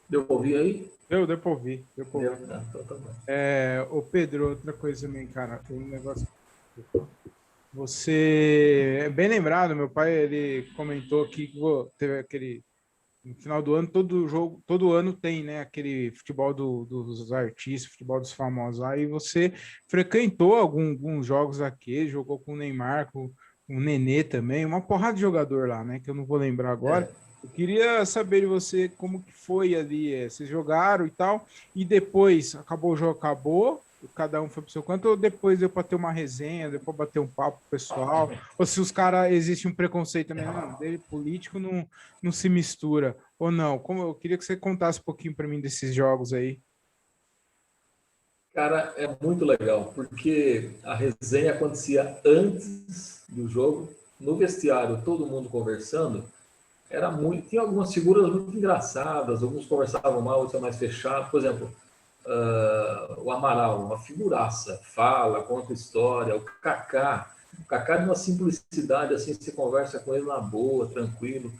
Deu para ouvir aí? Deu para ouvir, deu para ouvir. Então tá bom. Ô Pedro, outra coisa também, cara, tem um negócio. Você é bem lembrado, meu pai, ele comentou aqui que teve aquele no final do ano, todo jogo, todo ano tem, né, aquele futebol dos artistas, futebol dos famosos. Aí você frequentou alguns jogos aqui, jogou com o Neymar, com o Nenê também, uma porrada de jogador lá, né, que eu não vou lembrar agora. Eu queria saber de você como que foi ali, vocês jogaram e tal, e depois acabou o jogo, acabou, cada um foi pro seu canto, ou depois deu para ter uma resenha, depois bater um papo com o pessoal, ou se os caras, existe um preconceito também, não, dele político não se mistura, ou não? Como eu queria que você contasse um pouquinho para mim desses jogos aí. Cara, é muito legal, porque a resenha acontecia antes do jogo, no vestiário, todo mundo conversando. Tinha algumas figuras muito engraçadas, alguns conversavam mal, outros mais fechados. Por exemplo, o Amaral, uma figuraça, fala, conta história. O Kaká de uma simplicidade, assim, você conversa com ele na boa, tranquilo.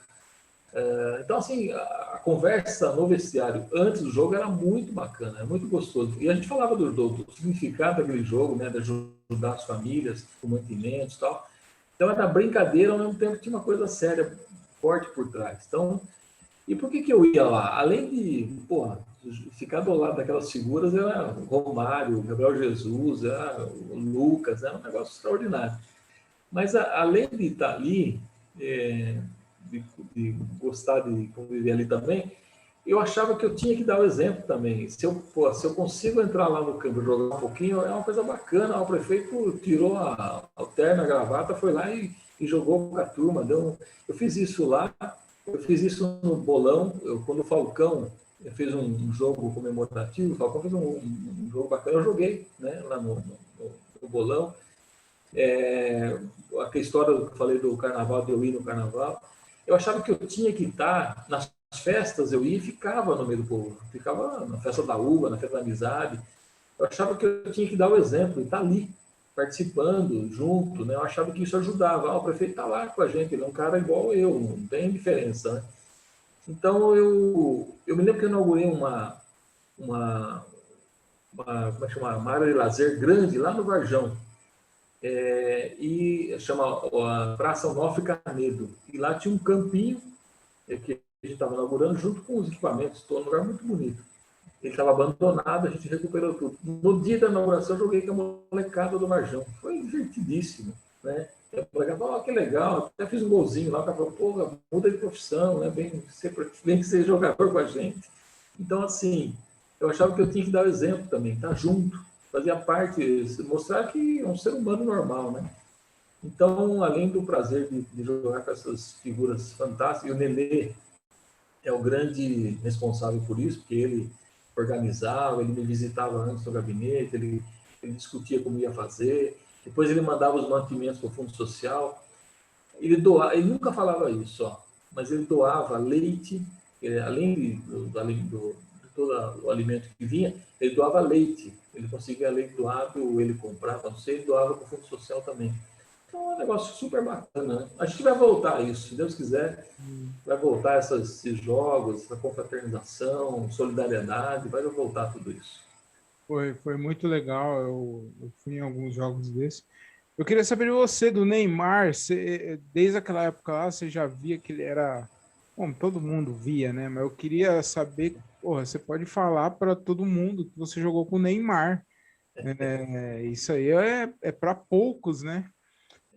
Então, assim, a conversa no vestiário antes do jogo era muito bacana, era muito gostoso. E a gente falava do significado daquele jogo, né, de ajudar as famílias, com mantimentos e tal. Então, era brincadeira, ao mesmo tempo tinha uma coisa séria, forte por trás. Então, e por que eu ia lá? Além de, porra, ficar do lado daquelas figuras, era Romário, Gabriel Jesus, era o Lucas, era um negócio extraordinário. Mas além de estar ali, é, de gostar de conviver ali também, eu achava que eu tinha que dar o exemplo também. Se eu consigo entrar lá no campo e jogar um pouquinho, é uma coisa bacana. O prefeito tirou o terno, a gravata, foi lá e jogou com a turma. Eu fiz isso lá, eu fiz isso no bolão, quando o Falcão fez um jogo comemorativo, o Falcão fez um jogo bacana, eu joguei, né, lá no bolão. Aquela história que eu falei do carnaval, de eu ir no carnaval, eu achava que eu tinha que estar nas festas, eu ia e ficava no meio do povo, ficava na festa da uva, na festa da amizade. Eu achava que eu tinha que dar o exemplo e estar ali, participando, junto, né? Eu achava que isso ajudava. O prefeito está lá com a gente, ele é um cara igual eu, não tem diferença, né? Então, eu me lembro que eu inaugurei uma, como é que chama? Uma área de lazer grande lá no Varjão, e chama a Praça Onofre Canedo. E lá tinha um campinho que a gente estava inaugurando junto com os equipamentos, todo um lugar muito bonito. Ele estava abandonado, a gente recuperou tudo. No dia da inauguração, eu joguei com a molecada do Varjão. Foi divertidíssimo, né? A molecada falou, que legal, até fiz um golzinho lá, o cara falou, pô, muda de profissão, né? Vem ser jogador com a gente. Então, assim, eu achava que eu tinha que dar o exemplo também, estar junto, fazia parte, mostrar que é um ser humano normal, né? Então, além do prazer de jogar com essas figuras fantásticas, e o Nenê é o grande responsável por isso, porque ele organizava, ele me visitava antes no gabinete, ele discutia como ia fazer, depois ele mandava os mantimentos para o Fundo Social, ele nunca falava isso, ó, mas ele doava leite, além de todo o alimento que vinha, ele doava leite, ele conseguia leite doado, ele comprava, não sei, ele doava para o Fundo Social também. Então é um negócio super bacana, né? A gente vai voltar a isso, se Deus quiser, vai voltar esses jogos, essa confraternização, solidariedade, vai voltar tudo isso. Foi muito legal, eu fui em alguns jogos desses. Eu queria saber de você, do Neymar, desde aquela época lá, você já via que ele era... Bom, todo mundo via, né? Mas eu queria saber, porra, você pode falar para todo mundo que você jogou com o Neymar. Isso aí é para poucos, né?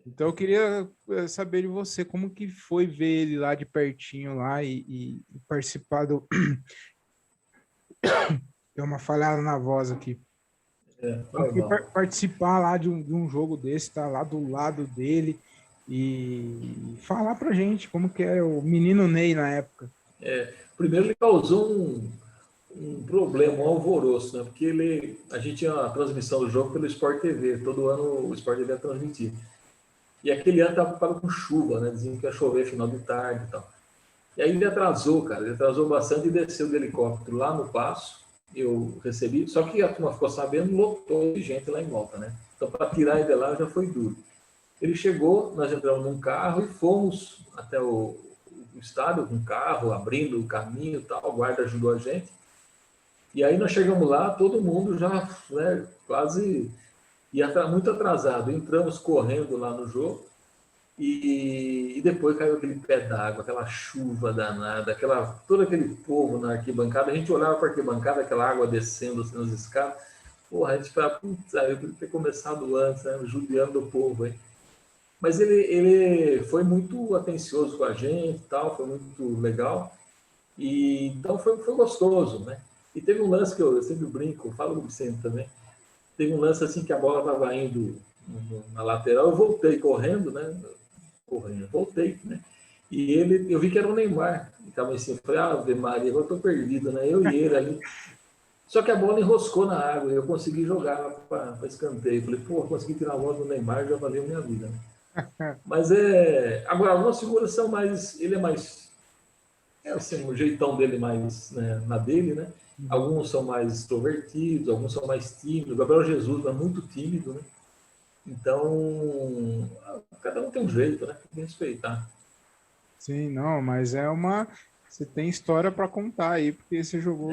Então eu queria saber de você, como que foi ver ele lá de pertinho lá e participar do... Deu uma falhada na voz aqui. Como Foi foi mal. participar lá de um jogo desse, estar lá do lado dele e falar pra gente como que é o menino Ney na época. Primeiro ele causou um problema, um alvoroço, né? Porque a gente tinha a transmissão do jogo pelo Sport TV, todo ano o Sport TV ia transmitir. E aquele ano estava preocupado com chuva, né? Diziam que ia chover final de tarde e tal. E aí ele atrasou, cara, ele atrasou bastante e desceu do helicóptero lá no Passo. Eu recebi, só que a turma ficou sabendo, lotou de gente lá em volta, né? Então, para tirar ele de lá já foi duro. Ele chegou, nós entramos num carro e fomos até o estádio com o carro, abrindo o caminho e tal, o guarda ajudou a gente. E aí nós chegamos lá, todo mundo já, né, quase ia muito atrasado. Entramos correndo lá no jogo e depois caiu aquele pé d'água, aquela chuva danada, todo aquele povo na arquibancada. A gente olhava para a arquibancada, aquela água descendo assim, nas escadas. Porra, a gente falava, putz, eu podia ter começado antes, né, judiando o povo, hein? Mas ele foi muito atencioso com a gente, tal, foi muito legal. E então foi gostoso, né? E teve um lance que eu sempre brinco, falo do Vicente também. Teve um lance assim que a bola estava indo na lateral, eu voltei correndo, né? Correndo, voltei, né? E eu vi que era o Neymar, que estava em cima. Falei, Ave Maria, agora estou perdido, né? Eu e ele ali. Só que a bola enroscou na água e eu consegui jogar para escanteio. Falei, pô, consegui tirar a bola do Neymar, já valeu minha vida, né? Mas agora, algumas figuras são mais. Ele é mais. É assim, o jeitão dele mais, né, na dele, né? Uhum. Alguns são mais extrovertidos, alguns são mais tímidos. O Gabriel Jesus é muito tímido, né? Então, cada um tem um jeito, né? Tem que respeitar. Sim, não, mas você tem história para contar aí, porque você jogou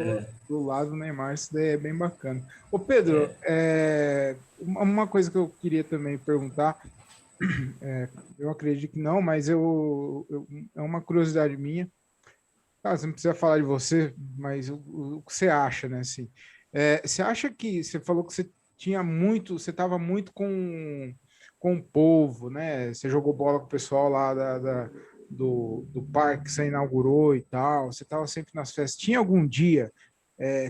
do lado do Neymar, isso daí é bem bacana. Ô Pedro, uma coisa que eu queria também perguntar, eu acredito que não, mas é uma curiosidade minha. Ah, você não precisa falar de você, mas o que você acha, né? Assim, você acha que você falou que você tinha muito, você estava muito com o povo, né? Você jogou bola com o pessoal lá do parque que você inaugurou e tal. Você estava sempre nas festas. Tinha algum dia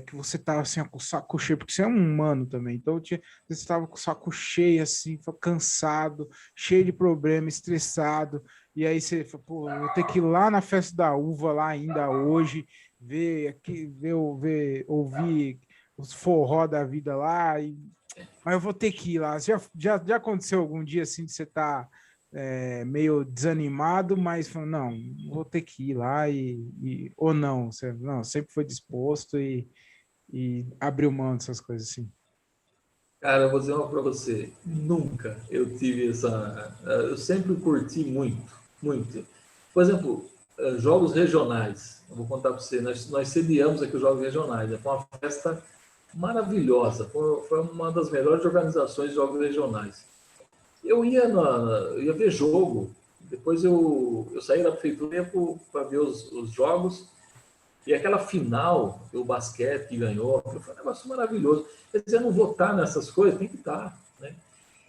que você estava assim, com o saco cheio, porque você é um humano também, então você estava com o saco cheio, assim, cansado, cheio de problema, estressado, e aí você falou, pô, eu vou ter que ir lá na festa da uva, lá ainda hoje, ver aqui, ouvir os forró da vida lá, mas eu vou ter que ir lá. Já aconteceu algum dia assim de você estar meio desanimado, mas falando, não, vou ter que ir lá ou não, você não, sempre foi disposto e abriu mão dessas coisas assim. Cara, eu vou dizer uma para você. Nunca eu tive essa. Eu sempre curti muito, muito. Por exemplo, jogos regionais. Eu vou contar para você. Nós sediamos aqui os jogos regionais. Foi uma festa maravilhosa. Foi uma das melhores organizações de jogos regionais. Eu ia ver jogo. Depois eu saí da prefeitura para ver os jogos. E aquela final, o basquete que ganhou, foi um negócio maravilhoso. Quer dizer, eu não vou estar nessas coisas, tem que estar. Né?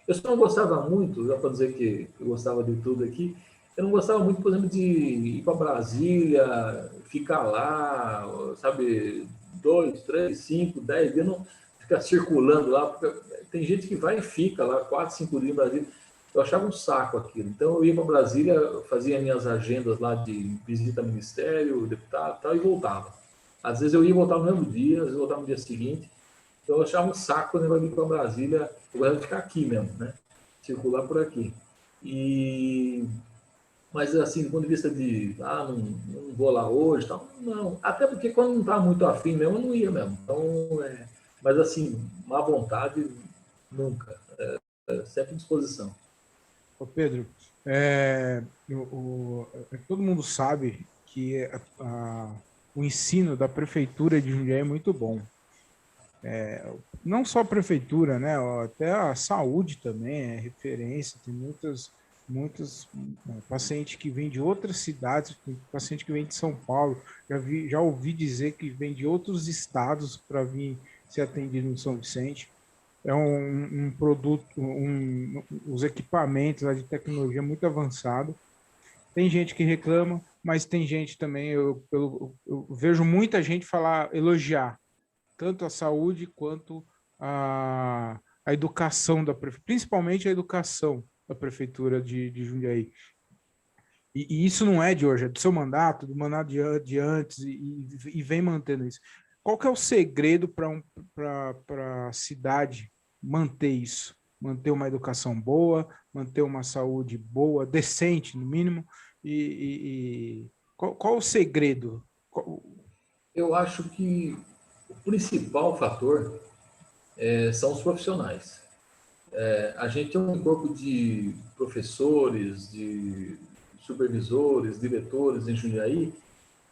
Eu só não gostava muito, já para dizer que eu gostava de tudo aqui, eu não gostava muito, por exemplo, de ir para Brasília, ficar lá, sabe, 2, 3, 5, 10 dias, não ficar circulando lá, porque tem gente que vai e fica lá 4, 5 dias em Brasília. Eu achava um saco aquilo. Então eu ia para Brasília, fazia minhas agendas lá de visita ao ministério, deputado, tal, e voltava. Às vezes eu ia voltar no mesmo dia, às vezes eu voltava no dia seguinte. Então eu achava um saco quando eu ia para Brasília, eu gostava de ficar aqui mesmo, né? Circular por aqui. E mas assim, do ponto de vista de não vou lá hoje, tal, não. Até porque quando não está muito afim mesmo, eu não ia mesmo. Então, mas assim, má vontade, nunca. Sempre à disposição. Ô Pedro, todo mundo sabe que o ensino da prefeitura de Jundiaí é muito bom. Não só a prefeitura, né? Até a saúde também é referência. Tem muitos pacientes que vêm de outras cidades, tem paciente que vem de São Paulo. Já ouvi dizer que vem de outros estados para vir ser atendido no São Vicente. É um produto, os equipamentos lá de tecnologia muito avançado. Tem gente que reclama, mas tem gente também, eu vejo muita gente falar, elogiar tanto a saúde quanto a educação principalmente a educação da prefeitura de Jundiaí. E isso não é de hoje, é do seu mandato, do mandato de antes, e vem mantendo isso. Qual que é o segredo para a cidade manter isso? Manter uma educação boa, manter uma saúde boa, decente, no mínimo, qual o segredo? Eu acho que o principal fator são os profissionais. A gente tem um corpo de professores, de supervisores, diretores em Jundiaí,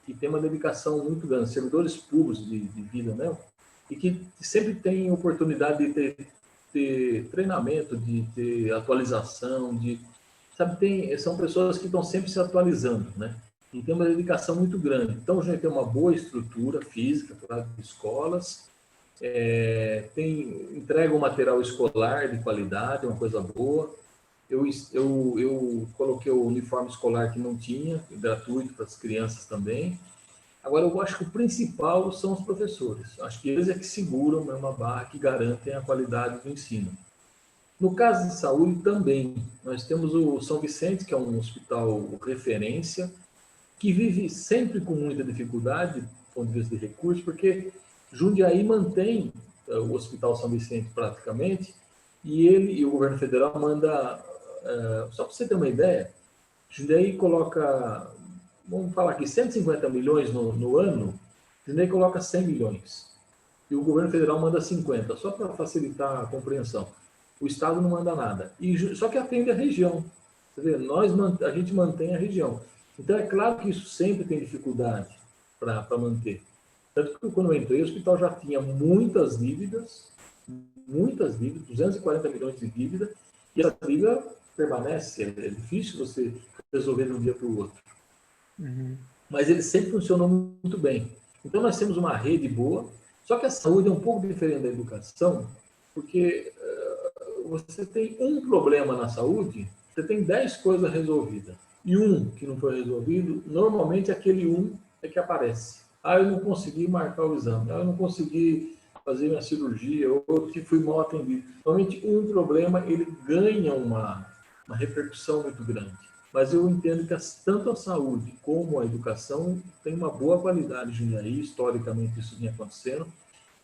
que tem uma dedicação muito grande, servidores públicos de vida mesmo, e que sempre tem oportunidade de ter treinamento, de ter atualização, sabe, são pessoas que estão sempre se atualizando, né? E tem uma dedicação muito grande. Então, a gente tem uma boa estrutura física para escolas, entrega um material escolar de qualidade, uma coisa boa. Eu coloquei o uniforme escolar que não tinha, gratuito para as crianças também. Agora, eu acho que o principal são os professores. Acho que eles é que seguram uma barra que garantem a qualidade do ensino. No caso de saúde, também. Nós temos o São Vicente, que é um hospital referência, que vive sempre com muita dificuldade, do ponto de vista de recursos, porque Jundiaí mantém o Hospital São Vicente praticamente, e o governo federal manda, só para você ter uma ideia, Jundiaí coloca, vamos falar aqui, 150 milhões no ano, Jundiaí coloca 100 milhões. E o governo federal manda 50, só para facilitar a compreensão. O Estado não manda nada. Só que atende a região. Quer dizer, a gente mantém a região. Então, é claro que isso sempre tem dificuldade para manter. Tanto que quando eu entrei, o hospital já tinha muitas dívidas, 240 milhões de dívida, e essa dívida permanece. É difícil você resolver de um dia para o outro. Uhum. Mas ele sempre funcionou muito bem. Então, nós temos uma rede boa, só que a saúde é um pouco diferente da educação, porque você tem um problema na saúde, você tem 10 coisas resolvidas. E um que não foi resolvido, normalmente aquele um é que aparece. Ah, eu não consegui marcar o exame. Ah, eu não consegui fazer minha cirurgia, ou que fui mal atendido. Normalmente, um problema, ele ganha uma repercussão muito grande. Mas eu entendo que tanto a saúde como a educação tem uma boa qualidade em Jundiaí, historicamente isso vinha acontecendo.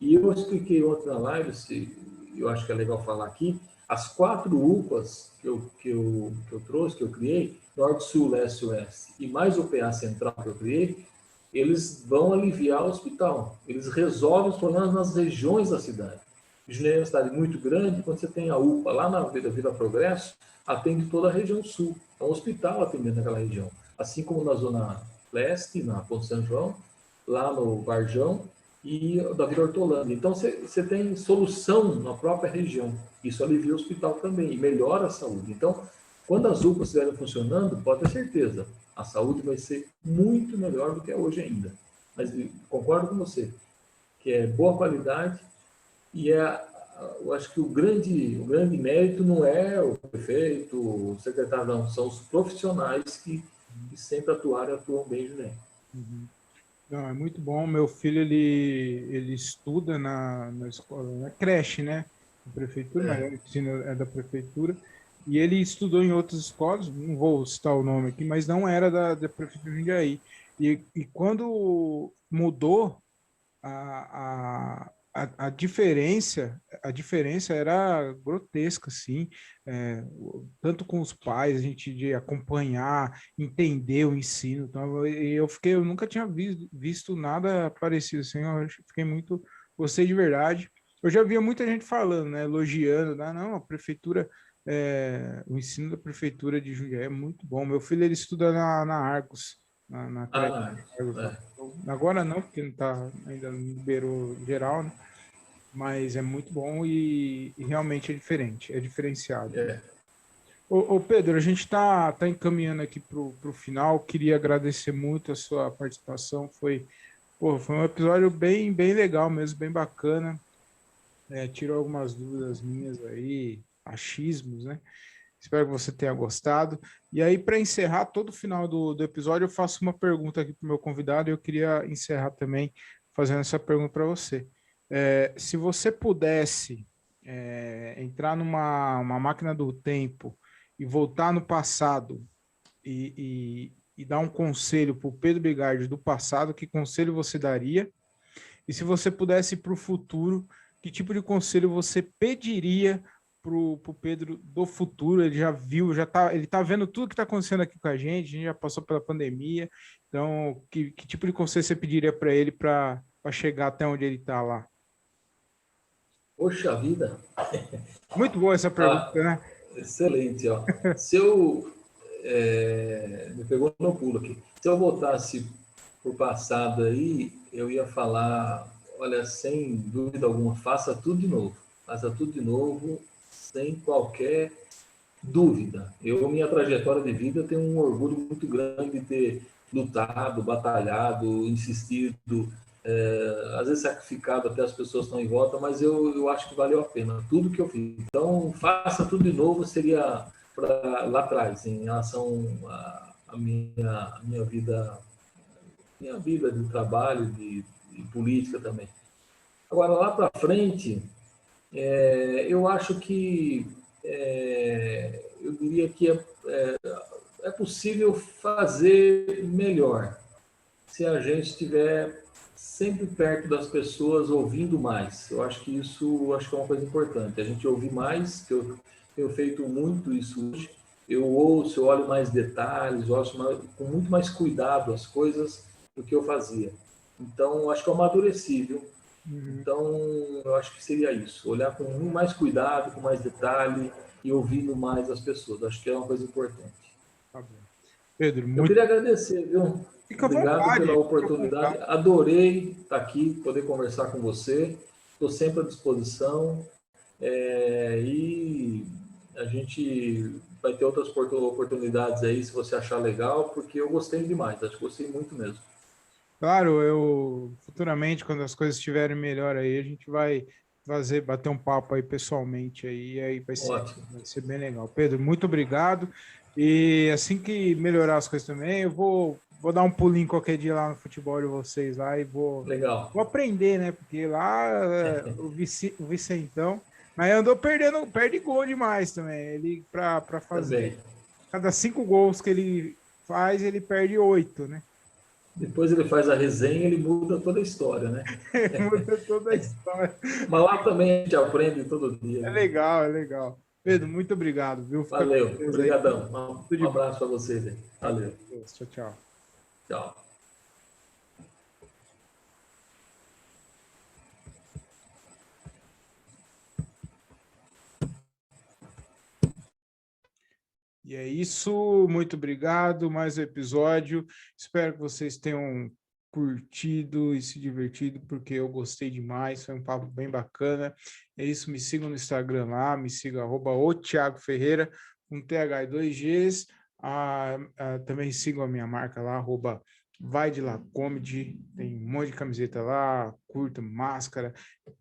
E eu expliquei ontem na live, se, eu acho que é legal falar aqui, as 4 UPAs que eu trouxe, que eu criei, Norte, Sul, Leste e Oeste, e mais o PA Central que eu criei, eles vão aliviar o hospital. Eles resolvem os problemas nas regiões da cidade. Jundiaí é uma cidade muito grande, quando você tem a UPA lá na Vila Progresso, atende toda a região sul. É um hospital atendendo aquela região. Assim como na Zona Leste, na Ponte São João, lá no Varjão, e da Vila Hortolândia. Então, você tem solução na própria região. Isso alivia o hospital também e melhora a saúde. Então, quando as UPAs estiverem funcionando, pode ter certeza, a saúde vai ser muito melhor do que é hoje ainda. Mas concordo com você, que é boa qualidade e eu acho que o grande mérito não é o prefeito, o secretário, não, são os profissionais que sempre atuaram e atuam bem, Juliano. Uhum. Não, é muito bom. Meu filho, ele estuda na escola, na creche, né? Da prefeitura, mas o ensino é da prefeitura. E ele estudou em outras escolas, não vou citar o nome aqui, mas não era da prefeitura de Jundiaí. E quando mudou a diferença era grotesca, assim, tanto com os pais, a gente de acompanhar, entender o ensino, então, eu nunca tinha visto nada parecido, assim, fiquei muito, gostei de verdade. Eu já via muita gente falando, né, elogiando, né, não, a prefeitura, o ensino da prefeitura de Jundiaí é muito bom. Meu filho, ele estuda na Argos, na creche Ah, Argos lá. é, Agora não, porque não tá, ainda não liberou geral, né? Mas é muito bom e realmente é diferente, é diferenciado. é. Ô Pedro, a gente tá encaminhando aqui pro final. Queria agradecer muito a sua participação. Foi um episódio bem legal mesmo, bem bacana. Tirou algumas dúvidas minhas aí, achismos, né? Espero que você tenha gostado. E aí, para encerrar todo o final do episódio, eu faço uma pergunta aqui para o meu convidado e eu queria encerrar também fazendo essa pergunta para você. Se você pudesse entrar numa uma máquina do tempo e voltar no passado e dar um conselho para o Pedro Bigardi do passado, que conselho você daria? E se você pudesse ir para o futuro, que tipo de conselho você pediria pro Pedro do futuro? Ele já viu, ele tá vendo tudo que está acontecendo aqui com a gente já passou pela pandemia. Então, que tipo de conselho você pediria para ele para chegar até onde ele está lá? Poxa vida, Muito boa essa pergunta, ah, né? excelente, ó. Se eu me pegou no pulo aqui. Se eu voltasse por passado aí, eu ia falar, olha, sem dúvida alguma, faça tudo de novo. Faça tudo de novo, sem qualquer dúvida. Minha trajetória de vida, tenho um orgulho muito grande de ter lutado, batalhado, insistido, às vezes sacrificado até as pessoas estão em volta, mas eu acho que valeu a pena tudo que eu fiz. Então, faça tudo de novo, seria lá atrás, em relação à minha vida de trabalho, de política também. Agora, lá para frente, eu acho que eu diria que é possível fazer melhor se a gente estiver sempre perto das pessoas, ouvindo mais. Eu acho que isso acho que é uma coisa importante. A gente ouvir mais, que eu tenho feito muito isso hoje. Eu ouço, eu olho mais detalhes, eu ouço com muito mais cuidado as coisas do que eu fazia. Então, acho que eu amadureci, viu? Uhum, Então, eu acho que seria isso. Olhar com muito mais cuidado, com mais detalhe e ouvindo mais as pessoas. Acho que é uma coisa importante. tá bom. Pedro, Eu muito. queria agradecer, viu? Fica à Obrigado pela vontade, fica à oportunidade. vontade. Adorei estar aqui, poder conversar com você. Estou sempre à disposição. E a gente vai ter outras oportunidades aí, se você achar legal, porque eu gostei demais. Acho que gostei muito mesmo. Claro, eu futuramente, quando as coisas estiverem melhor aí, a gente vai bater um papo aí pessoalmente aí Ótimo. vai ser bem legal. Pedro, muito obrigado. E assim que melhorar as coisas também, eu vou Vou dar um pulinho qualquer dia lá no futebol de vocês lá e Legal. vou aprender, né? Porque lá o Vicentão, mas andou perde gol demais também. Ele, para fazer, Também. cada 5 gols que ele faz, ele perde 8, né? Depois ele faz a resenha e ele muda toda a história, né? Muda toda a história. Mas lá também a gente aprende todo dia, É né? legal, é legal. Pedro, muito obrigado, viu? Fica com Valeu. Deus aí. Obrigadão. Tudo Um de bom. abraço para vocês aí. Valeu. Tchau, tchau. Tchau. E é isso, muito obrigado. Mais um episódio. Espero que vocês tenham curtido e se divertido, porque eu gostei demais. Foi um papo bem bacana. É isso, me sigam no Instagram lá, me siga @o Thiago Ferreira, com TH e 2Gs. Também sigam a minha marca lá, Vai de Lá Comedy. Tem um monte de camiseta lá, curta, máscara,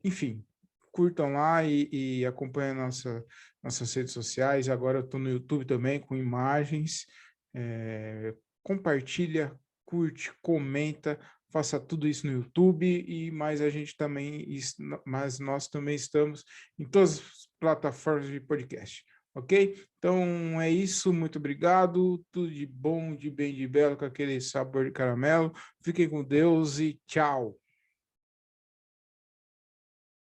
enfim. Curtam lá e acompanhem nossas redes sociais. Agora eu estou no YouTube também com imagens. Compartilha, curte, comenta, faça tudo isso no YouTube mas a gente também, mas nós também estamos em todas as plataformas de podcast, ok? Então é isso, muito obrigado, tudo de bom, de bem, de belo, com aquele sabor de caramelo. Fiquem com Deus e tchau.